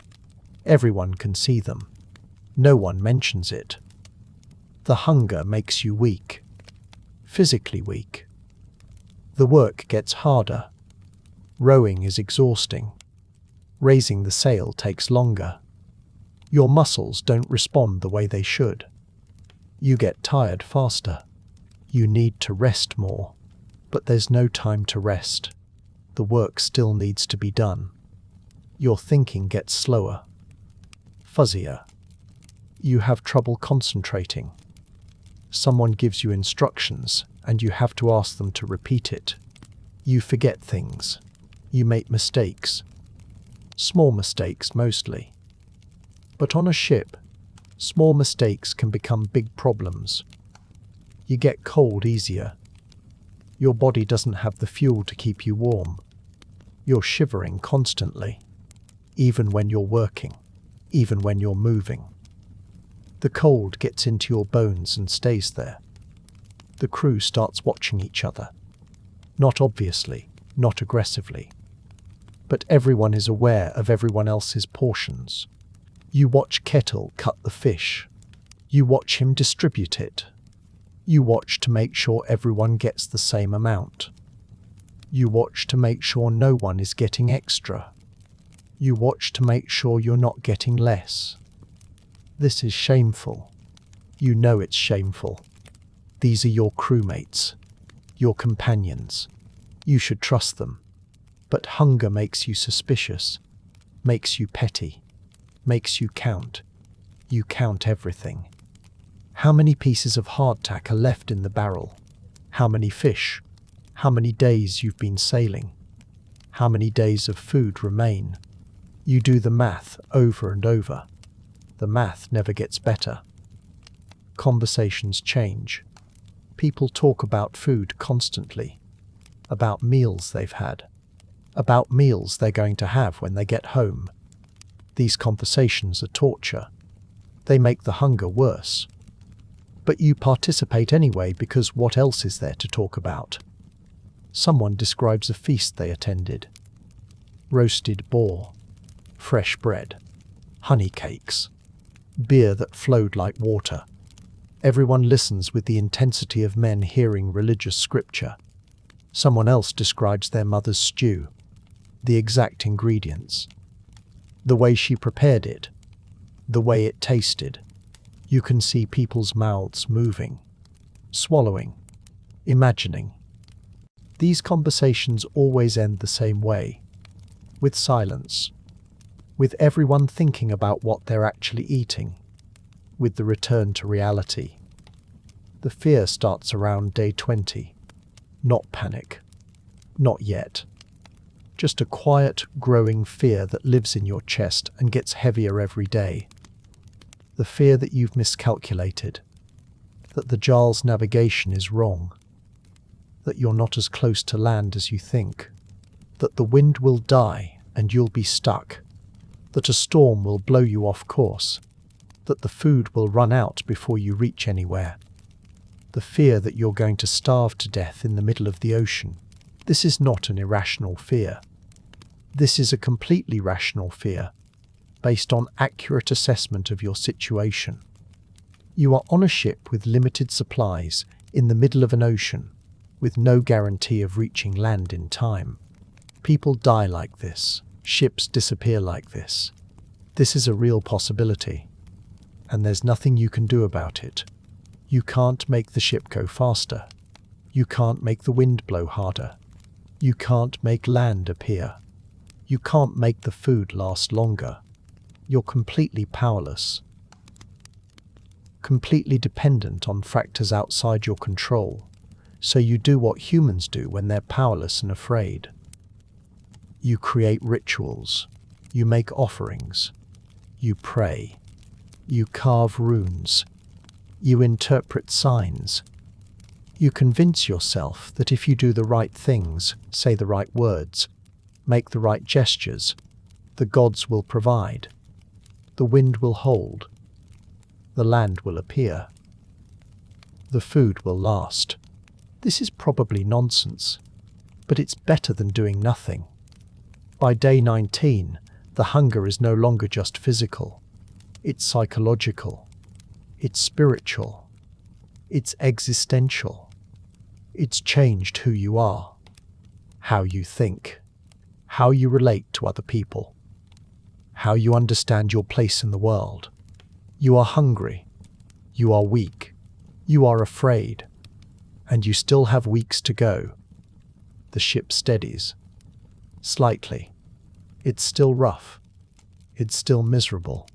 Everyone can see them. No one mentions it. The hunger makes you weak, physically weak. The work gets harder. Rowing is exhausting. Raising the sail takes longer. Your muscles don't respond the way they should. You get tired faster. You need to rest more. But there's no time to rest. The work still needs to be done. Your thinking gets slower, fuzzier. You have trouble concentrating. Someone gives you instructions and you have to ask them to repeat it. You forget things. You make mistakes. Small mistakes mostly. But on a ship, small mistakes can become big problems. You get cold easier. Your body doesn't have the fuel to keep you warm. You're shivering constantly, even when you're working, even when you're moving. The cold gets into your bones and stays there. The crew starts watching each other. Not obviously, not aggressively. But everyone is aware of everyone else's portions. You watch Kettle cut the fish. You watch him distribute it. You watch to make sure everyone gets the same amount. You watch to make sure no one is getting extra. You watch to make sure you're not getting less. This is shameful. You know it's shameful. These are your crewmates, your companions. You should trust them. But hunger makes you suspicious, makes you petty, makes you count. You count everything. How many pieces of hardtack are left in the barrel? How many fish? How many days you've been sailing? How many days of food remain? You do the math over and over. The math never gets better. Conversations change. People talk about food constantly, about meals they've had, about meals they're going to have when they get home. These conversations are torture. They make the hunger worse. But you participate anyway because what else is there to talk about? Someone describes a feast they attended. Roasted boar, fresh bread, honey cakes, beer that flowed like water. Everyone listens with the intensity of men hearing religious scripture. Someone else describes their mother's stew, the exact ingredients, the way she prepared it, the way it tasted. You can see people's mouths moving, swallowing, imagining. These conversations always end the same way, with silence, with everyone thinking about what they're actually eating, with the return to reality. The fear starts around day 20. Not panic. Not yet. Just a quiet, growing fear that lives in your chest and gets heavier every day. The fear that you've miscalculated, that the Jarl's navigation is wrong, that you're not as close to land as you think, that the wind will die and you'll be stuck, that a storm will blow you off course, that the food will run out before you reach anywhere. The fear that you're going to starve to death in the middle of the ocean. This is not an irrational fear. This is a completely rational fear, based on accurate assessment of your situation. You are on a ship with limited supplies in the middle of an ocean. with no guarantee of reaching land in time. People die like this. Ships disappear like this. This is a real possibility, and there's nothing you can do about it. You can't make the ship go faster. You can't make the wind blow harder. You can't make land appear. You can't make the food last longer. You're completely powerless. Completely dependent on factors outside your control, so you do what humans do when they're powerless and afraid. You create rituals. You make offerings. You pray. You carve runes. You interpret signs. You convince yourself that if you do the right things, say the right words, make the right gestures, the gods will provide. The wind will hold. The land will appear. The food will last. This is probably nonsense, but it's better than doing nothing. By day 19, the hunger is no longer just physical. It's psychological. It's spiritual. It's existential. It's changed who you are, how you think, how you relate to other people, how you understand your place in the world. You are hungry. You are weak. You are afraid. And you still have weeks to go. The ship steadies. Slightly. It's still rough. It's still miserable.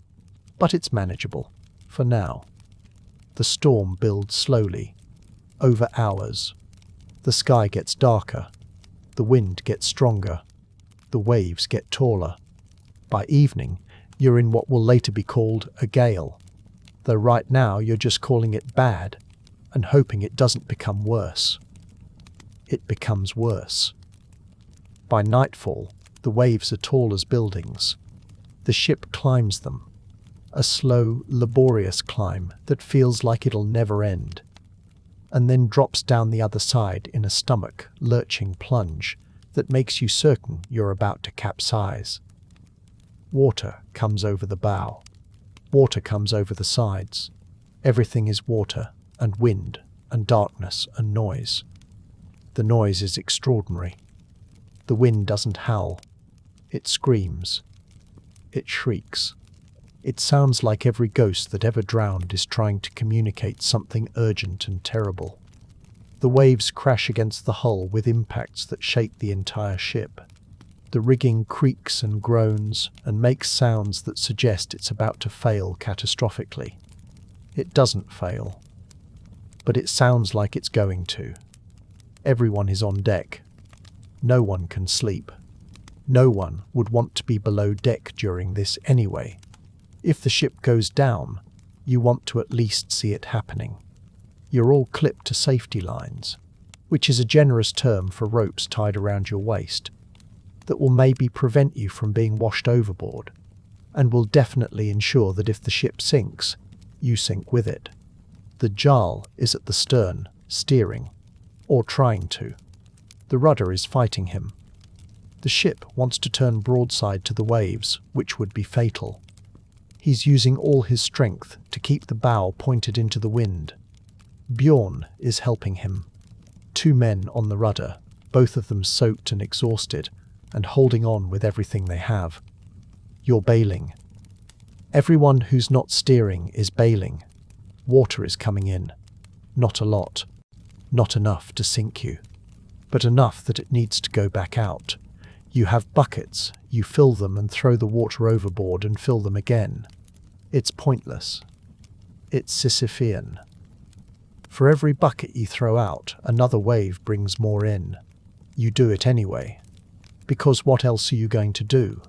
But it's manageable. For now. The storm builds slowly. Over hours. The sky gets darker. The wind gets stronger. The waves get taller. By evening, you're in what will later be called a gale. Though right now you're just calling it bad and hoping it doesn't become worse. It becomes worse. By nightfall, the waves are tall as buildings. The ship climbs them. A slow, laborious climb that feels like it'll never end. And then drops down the other side in a stomach-lurching plunge that makes you certain you're about to capsize. Water comes over the bow. Water comes over the sides. Everything is water and wind and darkness and noise. The noise is extraordinary. The wind doesn't howl. It screams. It shrieks. It sounds like every ghost that ever drowned is trying to communicate something urgent and terrible. The waves crash against the hull with impacts that shake the entire ship. The rigging creaks and groans and makes sounds that suggest it's about to fail catastrophically. It doesn't fail, but it sounds like it's going to. Everyone is on deck. No one can sleep. No one would want to be below deck during this anyway. If the ship goes down, you want to at least see it happening. You're all clipped to safety lines, which is a generous term for ropes tied around your waist, that will maybe prevent you from being washed overboard, and will definitely ensure that if the ship sinks, you sink with it. The Jarl is at the stern, steering, or trying to. The rudder is fighting him. The ship wants to turn broadside to the waves, which would be fatal. He's using all his strength to keep the bow pointed into the wind. Bjorn is helping him. 2 men on the rudder, both of them soaked and exhausted, and holding on with everything they have. You're bailing. Everyone who's not steering is bailing. Water is coming in. Not a lot. Not enough to sink you. But enough that it needs to go back out. You have buckets, you fill them and throw the water overboard and fill them again. It's pointless. It's Sisyphean. For every bucket you throw out, another wave brings more in. You do it anyway. Because what else are you going to do?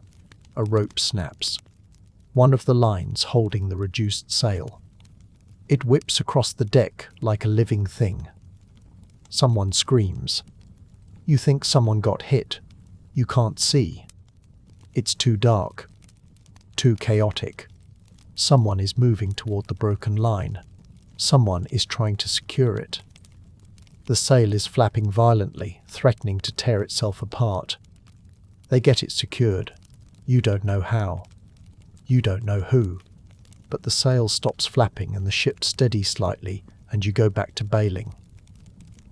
A rope snaps. One of the lines holding the reduced sail. It whips across the deck like a living thing. Someone screams. You think someone got hit. You can't see. It's too dark. Too chaotic. Someone is moving toward the broken line. Someone is trying to secure it. The sail is flapping violently, threatening to tear itself apart. They get it secured. You don't know how. You don't know who. But the sail stops flapping and the ship steadies slightly, and you go back to bailing.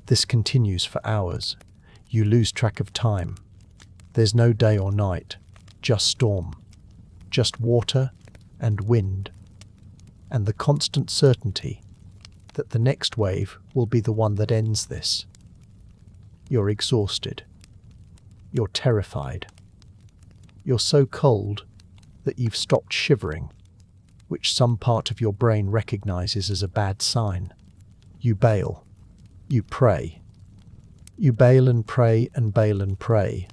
This continues for hours. You lose track of time. There's no day or night, just storm, just water and wind, and the constant certainty that the next wave will be the one that ends this. You're exhausted. You're terrified. You're so cold that you've stopped shivering, which some part of your brain recognizes as a bad sign. You bail. You pray. You bail and pray and bail and pray.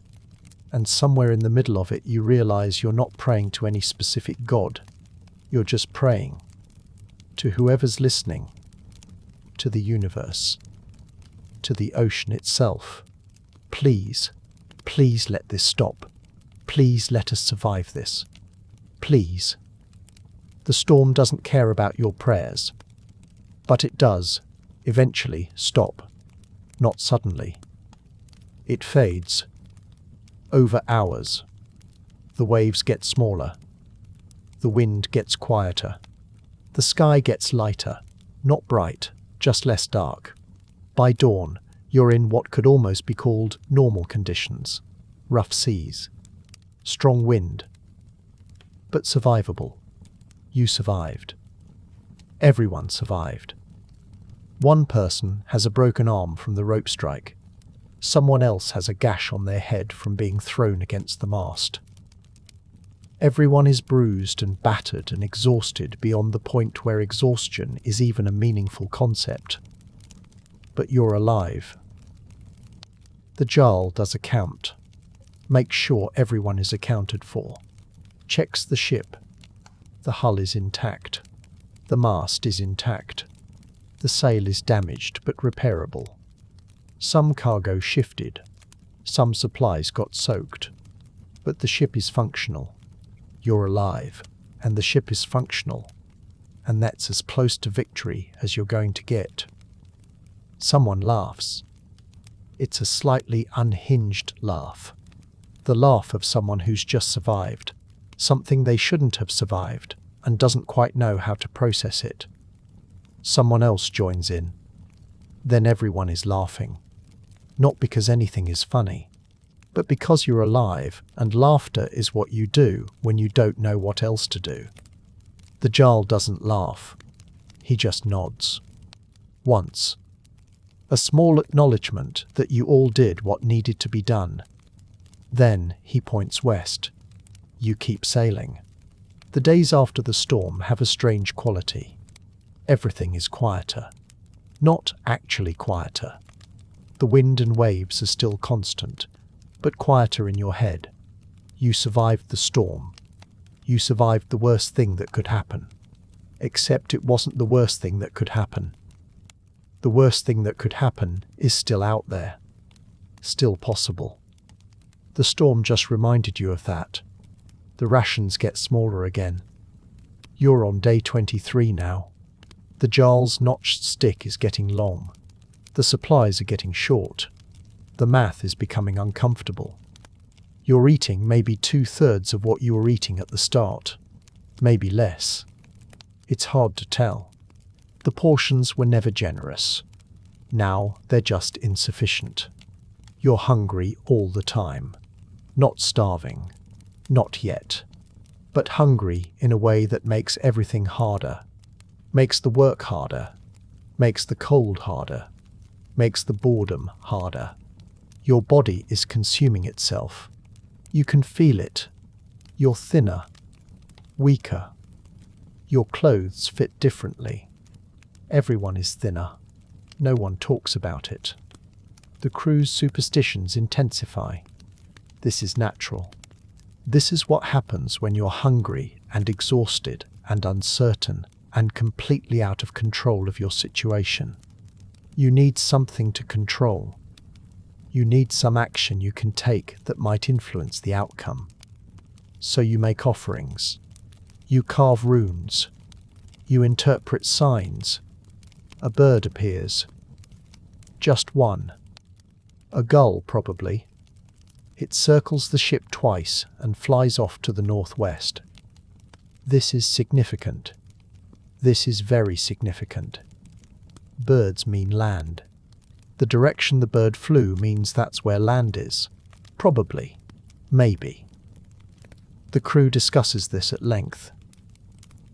And somewhere in the middle of it you realize you're not praying to any specific God. You're just praying to whoever's listening, to the universe, to the ocean itself. Please, please let this stop. Please let us survive this. Please. The storm doesn't care about your prayers, but it does eventually stop, not suddenly. It fades. Over hours. The waves get smaller. The wind gets quieter. The sky gets lighter, not bright, just less dark. By dawn, you're in what could almost be called normal conditions. Rough seas. Strong wind. But survivable. You survived. Everyone survived. One person has a broken arm from the rope strike. Someone else has a gash on their head from being thrown against the mast. Everyone is bruised and battered and exhausted beyond the point where exhaustion is even a meaningful concept. But you're alive. The Jarl does a count. Makes sure everyone is accounted for. Checks the ship. The hull is intact. The mast is intact. The sail is damaged but repairable. Some cargo shifted. Some supplies got soaked. But the ship is functional. You're alive, and the ship is functional. And that's as close to victory as you're going to get. Someone laughs. It's a slightly unhinged laugh. The laugh of someone who's just survived. Something they shouldn't have survived, and doesn't quite know how to process it. Someone else joins in. Then everyone is laughing. Not because anything is funny, but because you're alive, and laughter is what you do when you don't know what else to do. The Jarl doesn't laugh. He just nods. Once. A small acknowledgement that you all did what needed to be done. Then he points west. You keep sailing. The days after the storm have a strange quality. Everything is quieter. Not actually quieter. The wind and waves are still constant, but quieter in your head. You survived the storm. You survived the worst thing that could happen. Except it wasn't the worst thing that could happen. The worst thing that could happen is still out there. Still possible. The storm just reminded you of that. The rations get smaller again. You're on day 23 now. The Jarl's notched stick is getting long. The supplies are getting short. The math is becoming uncomfortable. You're eating maybe 2/3 of what you were eating at the start. Maybe less. It's hard to tell. The portions were never generous. Now they're just insufficient. You're hungry all the time. Not starving. Not yet. But hungry in a way that makes everything harder. Makes the work harder. Makes the cold harder. Makes the boredom harder. Your body is consuming itself. You can feel it. You're thinner. Weaker. Your clothes fit differently. Everyone is thinner. No one talks about it. The crew's superstitions intensify. This is natural. This is what happens when you're hungry and exhausted and uncertain and completely out of control of your situation. You need something to control. You need some action you can take that might influence the outcome. So you make offerings. You carve runes. You interpret signs. A bird appears. Just one. A gull, probably. It circles the ship twice and flies off to the northwest. This is significant. This is very significant. Birds mean land. The direction the bird flew means that's where land is. Probably. Maybe. The crew discusses this at length.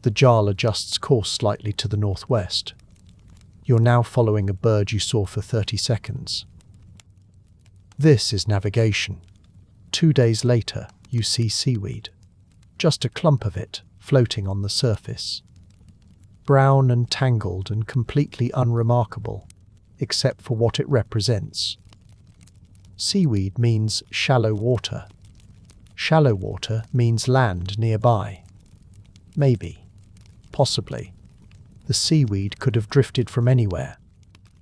The Jarl adjusts course slightly to the northwest. You're now following a bird you saw for 30 seconds. This is navigation. 2 days later, you see seaweed. Just a clump of it, floating on the surface. Brown and tangled and completely unremarkable, except for what it represents. Seaweed means shallow water. Shallow water means land nearby. Maybe. Possibly. The seaweed could have drifted from anywhere.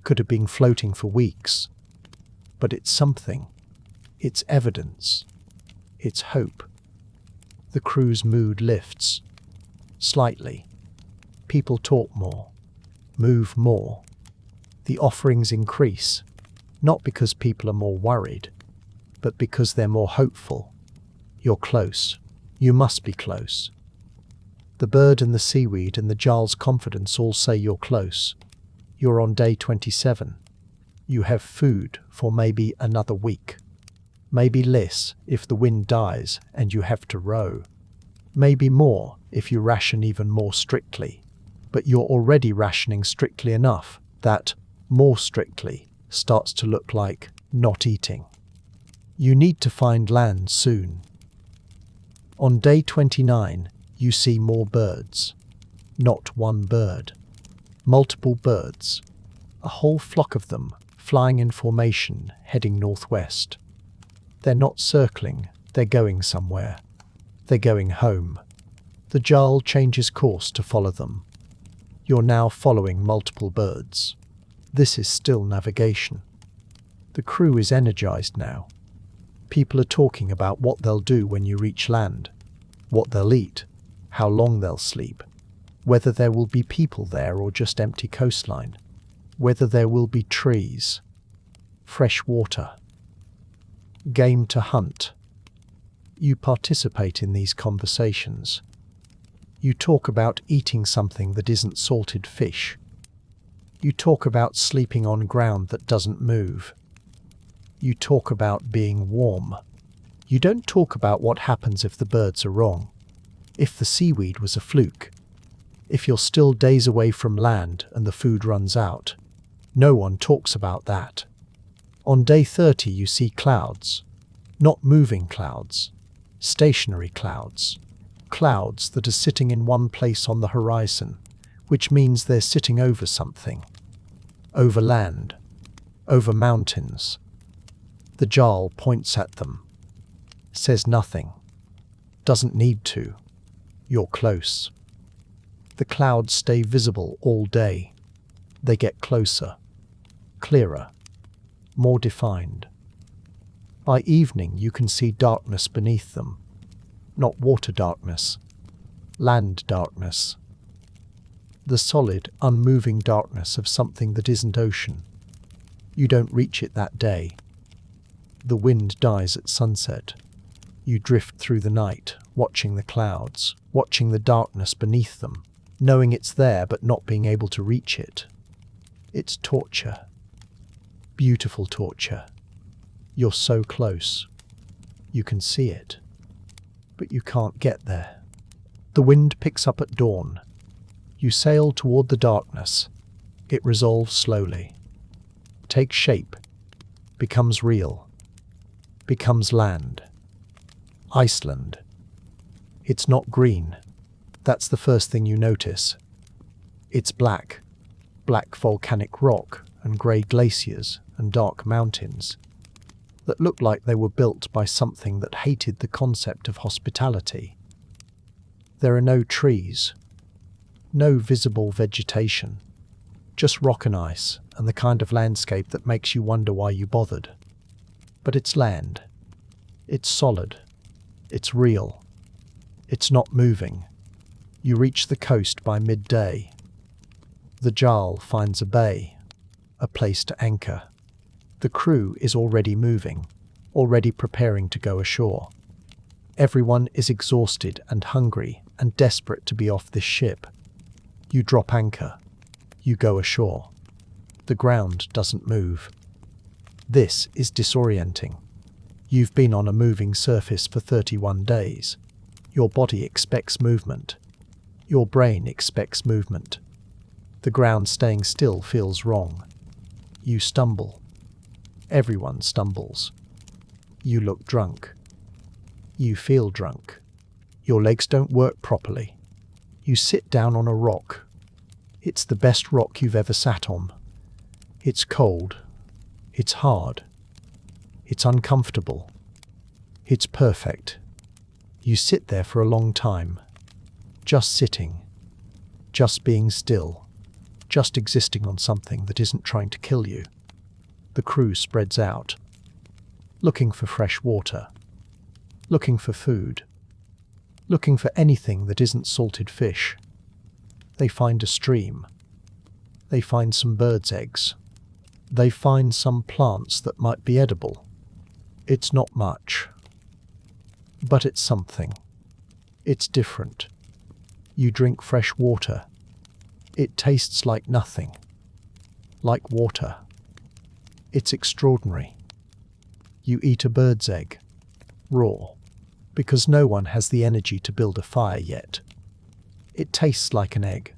Could have been floating for weeks. But it's something. It's evidence. It's hope. The crew's mood lifts. Slightly. People talk more. Move more. The offerings increase. Not because people are more worried, but because they're more hopeful. You're close. You must be close. The bird and the seaweed and the Jarl's confidence all say you're close. You're on day 27. You have food for maybe another week. Maybe less if the wind dies and you have to row. Maybe more if you ration even more strictly. But you're already rationing strictly enough that more strictly starts to look like not eating. You need to find land soon. On day 29, you see more birds. Not one bird. Multiple birds. A whole flock of them, flying in formation, heading northwest. They're not circling, they're going somewhere. They're going home. The Jarl changes course to follow them. You're now following multiple birds. This is still navigation. The crew is energized now. People are talking about what they'll do when you reach land, what they'll eat, how long they'll sleep, whether there will be people there or just empty coastline, whether there will be trees, fresh water, game to hunt. You participate in these conversations. You talk about eating something that isn't salted fish. You talk about sleeping on ground that doesn't move. You talk about being warm. You don't talk about what happens if the birds are wrong, if the seaweed was a fluke, if you're still days away from land and the food runs out. No one talks about that. On day 30 you see clouds. Not moving clouds. Stationary clouds. Clouds that are sitting in one place on the horizon, which means they're sitting over something. Over land. Over mountains. The Jarl points at them. Says nothing. Doesn't need to. You're close. The clouds stay visible all day. They get closer. Clearer. More defined. By evening you can see darkness beneath them. Not water darkness. Land darkness. The solid, unmoving darkness of something that isn't ocean. You don't reach it that day. The wind dies at sunset. You drift through the night, watching the clouds, watching the darkness beneath them, knowing it's there but not being able to reach it. It's torture. Beautiful torture. You're so close. You can see it. But you can't get there. The wind picks up at dawn. You sail toward the darkness. It resolves slowly. Takes shape. Becomes real. Becomes land. Iceland. It's not green. That's the first thing you notice. It's black. Black volcanic rock and grey glaciers and dark mountains that look like they were built by something that hated the concept of hospitality. There are no trees. No visible vegetation. Just rock and ice and the kind of landscape that makes you wonder why you bothered. But it's land. It's solid. It's real. It's not moving. You reach the coast by midday. The Jarl finds a bay, a place to anchor. The crew is already moving, already preparing to go ashore. Everyone is exhausted and hungry and desperate to be off this ship. You drop anchor. You go ashore. The ground doesn't move. This is disorienting. You've been on a moving surface for 31 days. Your body expects movement. Your brain expects movement. The ground staying still feels wrong. You stumble. Everyone stumbles. You look drunk. You feel drunk. Your legs don't work properly. You sit down on a rock. It's the best rock you've ever sat on. It's cold. It's hard. It's uncomfortable. It's perfect. You sit there for a long time. Just sitting. Just being still. Just existing on something that isn't trying to kill you. The crew spreads out. Looking for fresh water. Looking for food. Looking for anything that isn't salted fish. They find a stream. They find some birds' eggs. They find some plants that might be edible. It's not much. But it's something. It's different. You drink fresh water. It tastes like nothing. Like water. It's extraordinary. You eat a bird's egg. Raw. Because no one has the energy to build a fire yet. It tastes like an egg.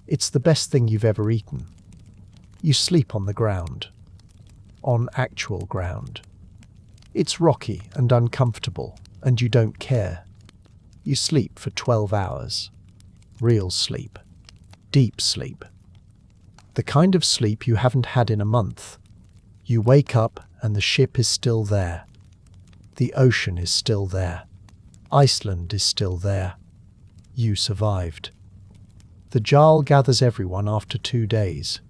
It's the best thing you've ever eaten. You sleep on the ground. On actual ground. It's rocky and uncomfortable, and you don't care. You sleep for 12 hours. Real sleep. Deep sleep. The kind of sleep you haven't had in a month. You wake up and the ship is still there. The ocean is still there. Iceland is still there. You survived. The Jarl gathers everyone after 2 days.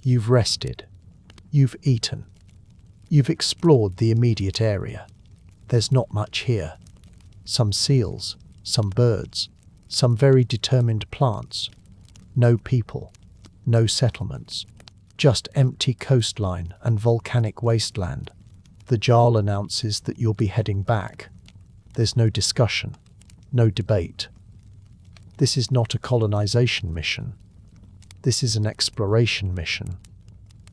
You've rested. You've eaten. You've explored the immediate area. There's not much here. Some seals, some birds, some very determined plants. No people, no settlements. Just empty coastline and volcanic wasteland. The Jarl announces that you'll be heading back. There's no discussion, no debate. This is not a colonization mission. This is an exploration mission.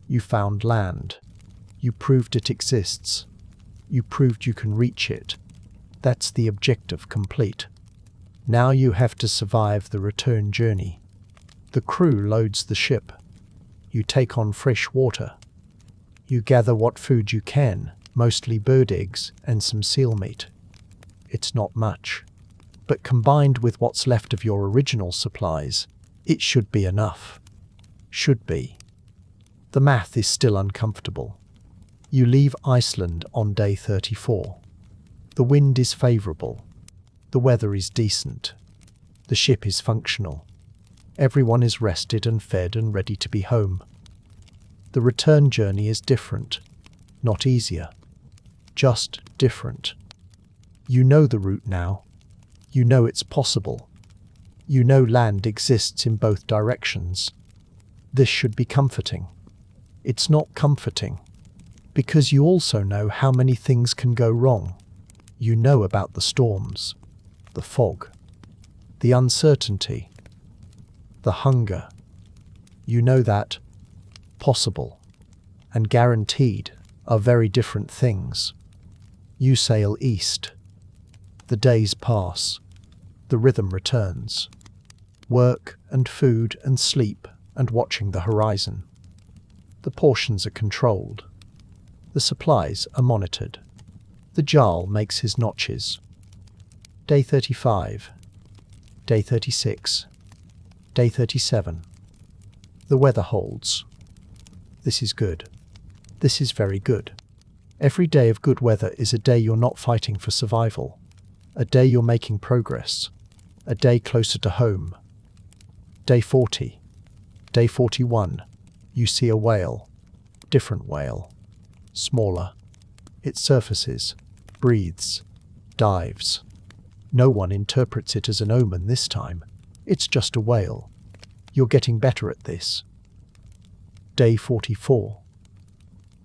You found land. You proved it exists. You proved you can reach it. That's the objective complete. Now you have to survive the return journey. The crew loads the ship. You take on fresh water. You gather what food you can, mostly bird eggs and some seal meat. It's not much. But combined with what's left of your original supplies, it should be enough. Should be. The math is still uncomfortable. You leave Iceland on day 34. The wind is favourable. The weather is decent. The ship is functional. Everyone is rested and fed and ready to be home. The return journey is different, not easier. Just different. You know the route now. You know it's possible. You know land exists in both directions. This should be comforting. It's not comforting. Because you also know how many things can go wrong. You know about the storms, the fog, the uncertainty, the hunger. You know that possible and guaranteed are very different things. You sail east. The days pass. The rhythm returns. Work and food and sleep and watching the horizon. The portions are controlled. The supplies are monitored. The Jarl makes his notches. Day 35. Day 36. Day 37. The weather holds. This is good. This is very good. Every day of good weather is a day you're not fighting for survival. A day you're making progress. A day closer to home. Day 40. Day 41. You see a whale. Different whale. Smaller. It surfaces, breathes, dives. No one interprets it as an omen this time. It's just a whale. You're getting better at this. Day 44.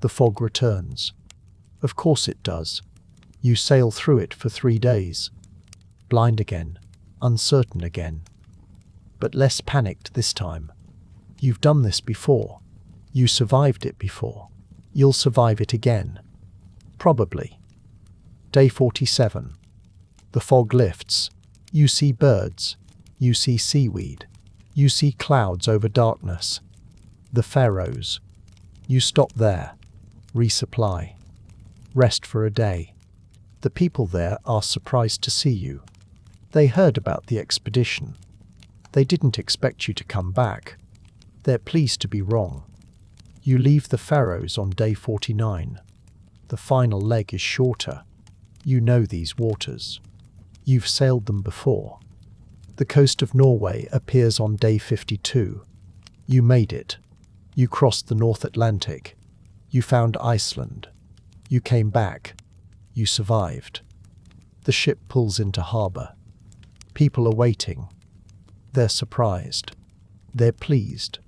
The fog returns. Of course it does. You sail through it for 3 days. Blind again, uncertain again. But less panicked this time. You've done this before. You survived it before. You'll survive it again. Probably. Day 47. The fog lifts. You see birds. You see seaweed. You see clouds over darkness. The Faroes. You stop there. Resupply. Rest for a day. The people there are surprised to see you. They heard about the expedition. They didn't expect you to come back. They're pleased to be wrong. You leave the Faroes on day 49. The final leg is shorter. You know these waters. You've sailed them before. The coast of Norway appears on day 52. You made it. You crossed the North Atlantic. You found Iceland. You came back. You survived. The ship pulls into harbour. People are waiting. They're surprised. They're pleased.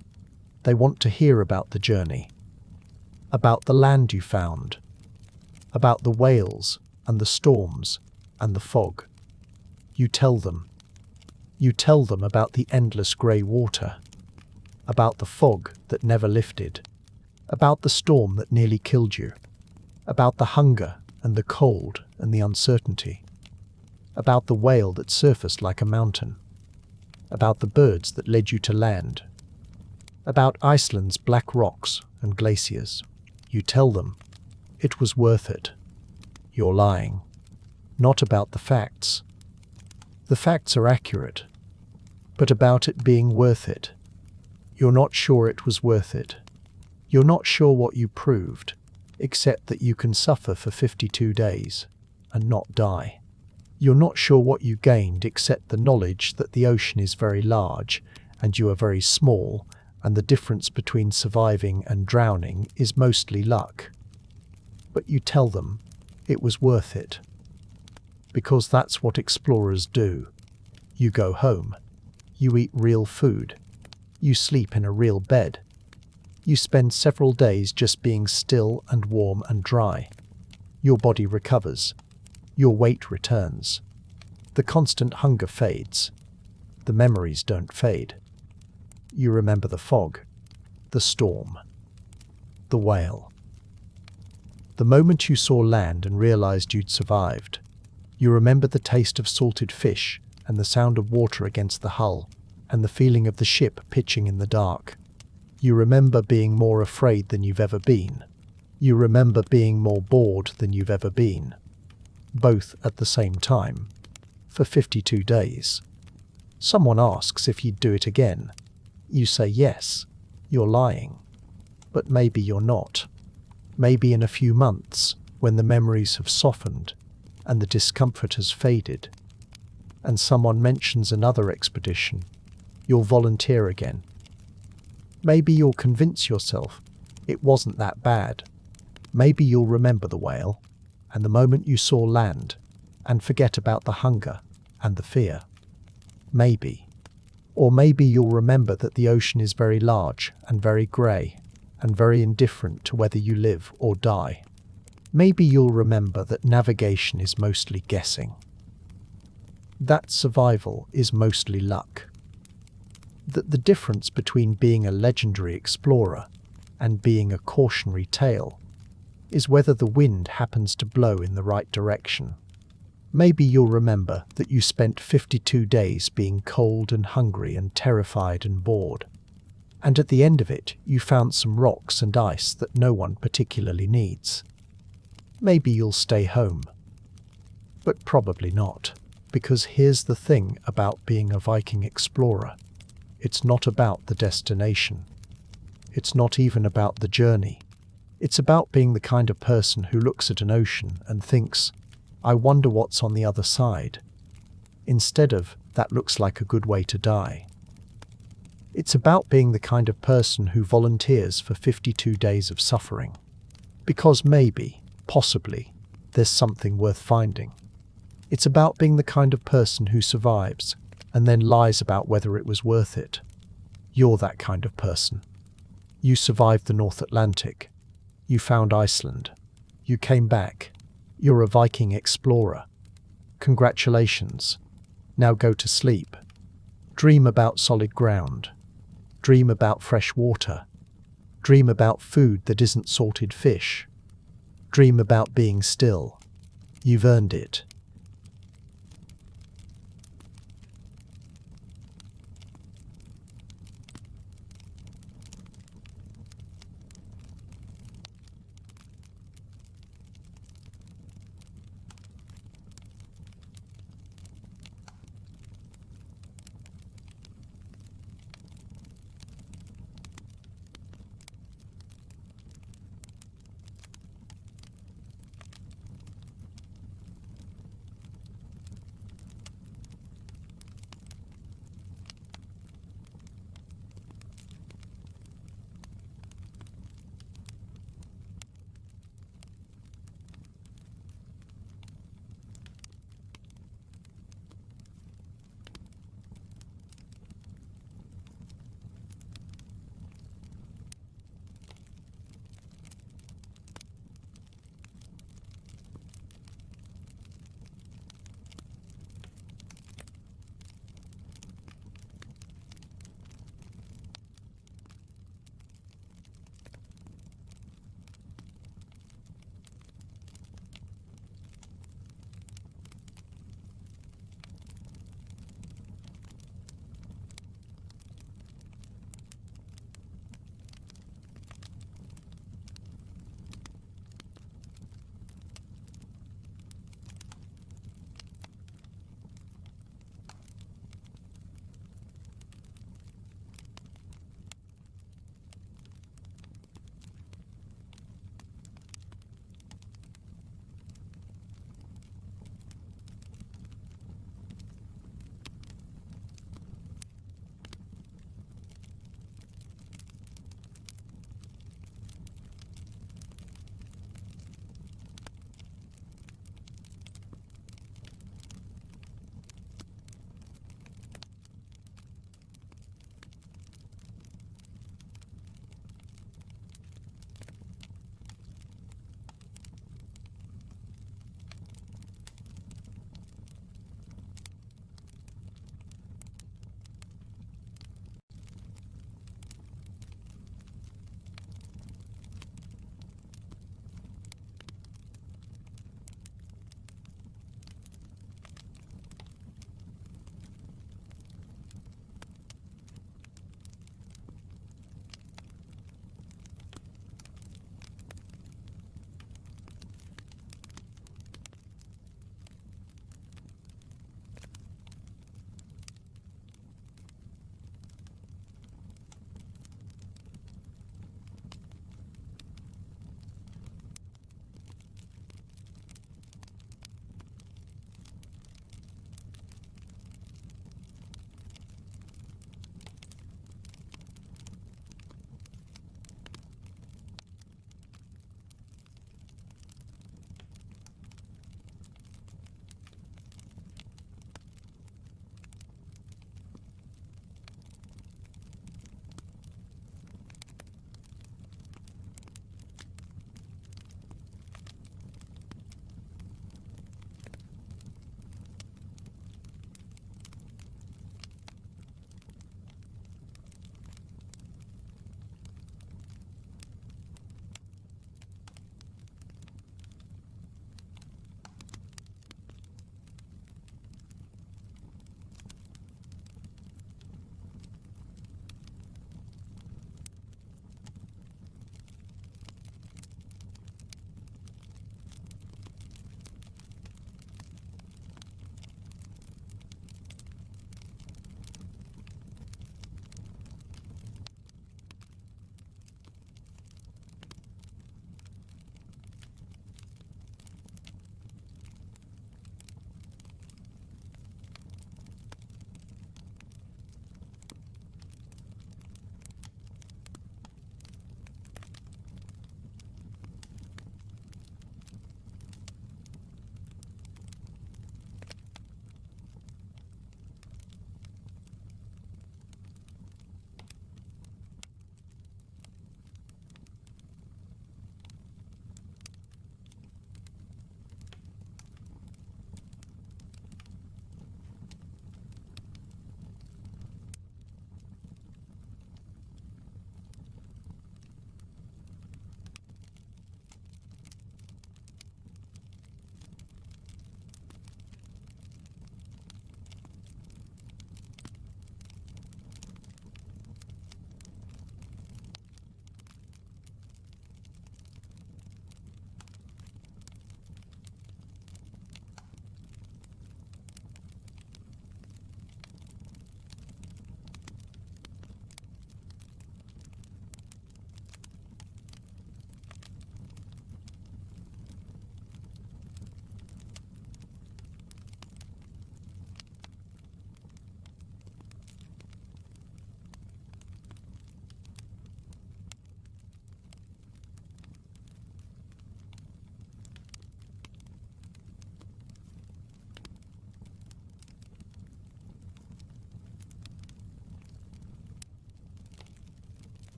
They want to hear about the journey. About the land you found. About the whales and the storms and the fog. You tell them. You tell them about the endless grey water. About the fog that never lifted. About the storm that nearly killed you. About the hunger and the cold and the uncertainty. About the whale that surfaced like a mountain. About the birds that led you to land. About Iceland's black rocks and glaciers. You tell them it was worth it. You're lying. Not about the facts. The facts are accurate, but about it being worth it. You're not sure it was worth it. You're not sure what you proved, except that you can suffer for 52 days and not die. You're not sure what you gained except the knowledge that the ocean is very large and you are very small, and the difference between surviving and drowning is mostly luck. But you tell them it was worth it. Because that's what explorers do. You go home. You eat real food. You sleep in a real bed. You spend several days just being still and warm and dry. Your body recovers. Your weight returns. The constant hunger fades. The memories don't fade. You remember the fog, the storm, the whale. The moment you saw land and realized you'd survived. You remember the taste of salted fish and the sound of water against the hull and the feeling of the ship pitching in the dark. You remember being more afraid than you've ever been. You remember being more bored than you've ever been. Both at the same time. For 52 days. Someone asks if you'd do it again. You say yes. You're lying. But maybe you're not. Maybe in a few months, when the memories have softened and the discomfort has faded, and someone mentions another expedition, you'll volunteer again. Maybe you'll convince yourself it wasn't that bad. Maybe you'll remember the whale and the moment you saw land and forget about the hunger and the fear. Maybe. Or maybe you'll remember that the ocean is very large and very grey and very indifferent to whether you live or die. Maybe you'll remember that navigation is mostly guessing. That survival is mostly luck. That the difference between being a legendary explorer and being a cautionary tale is whether the wind happens to blow in the right direction. Maybe you'll remember that you spent 52 days being cold and hungry and terrified and bored. And at the end of it, you found some rocks and ice that no one particularly needs. Maybe you'll stay home. But probably not, because here's the thing about being a Viking explorer. It's not about the destination. It's not even about the journey. It's about being the kind of person who looks at an ocean and thinks, I wonder what's on the other side, instead of, that looks like a good way to die. It's about being the kind of person who volunteers for 52 days of suffering. Because maybe, possibly, there's something worth finding. It's about being the kind of person who survives and then lies about whether it was worth it. You're that kind of person. You survived the North Atlantic. You found Iceland. You came back. You're a Viking explorer. Congratulations. Now go to sleep. Dream about solid ground. Dream about fresh water. Dream about food that isn't salted fish. Dream about being still. You've earned it.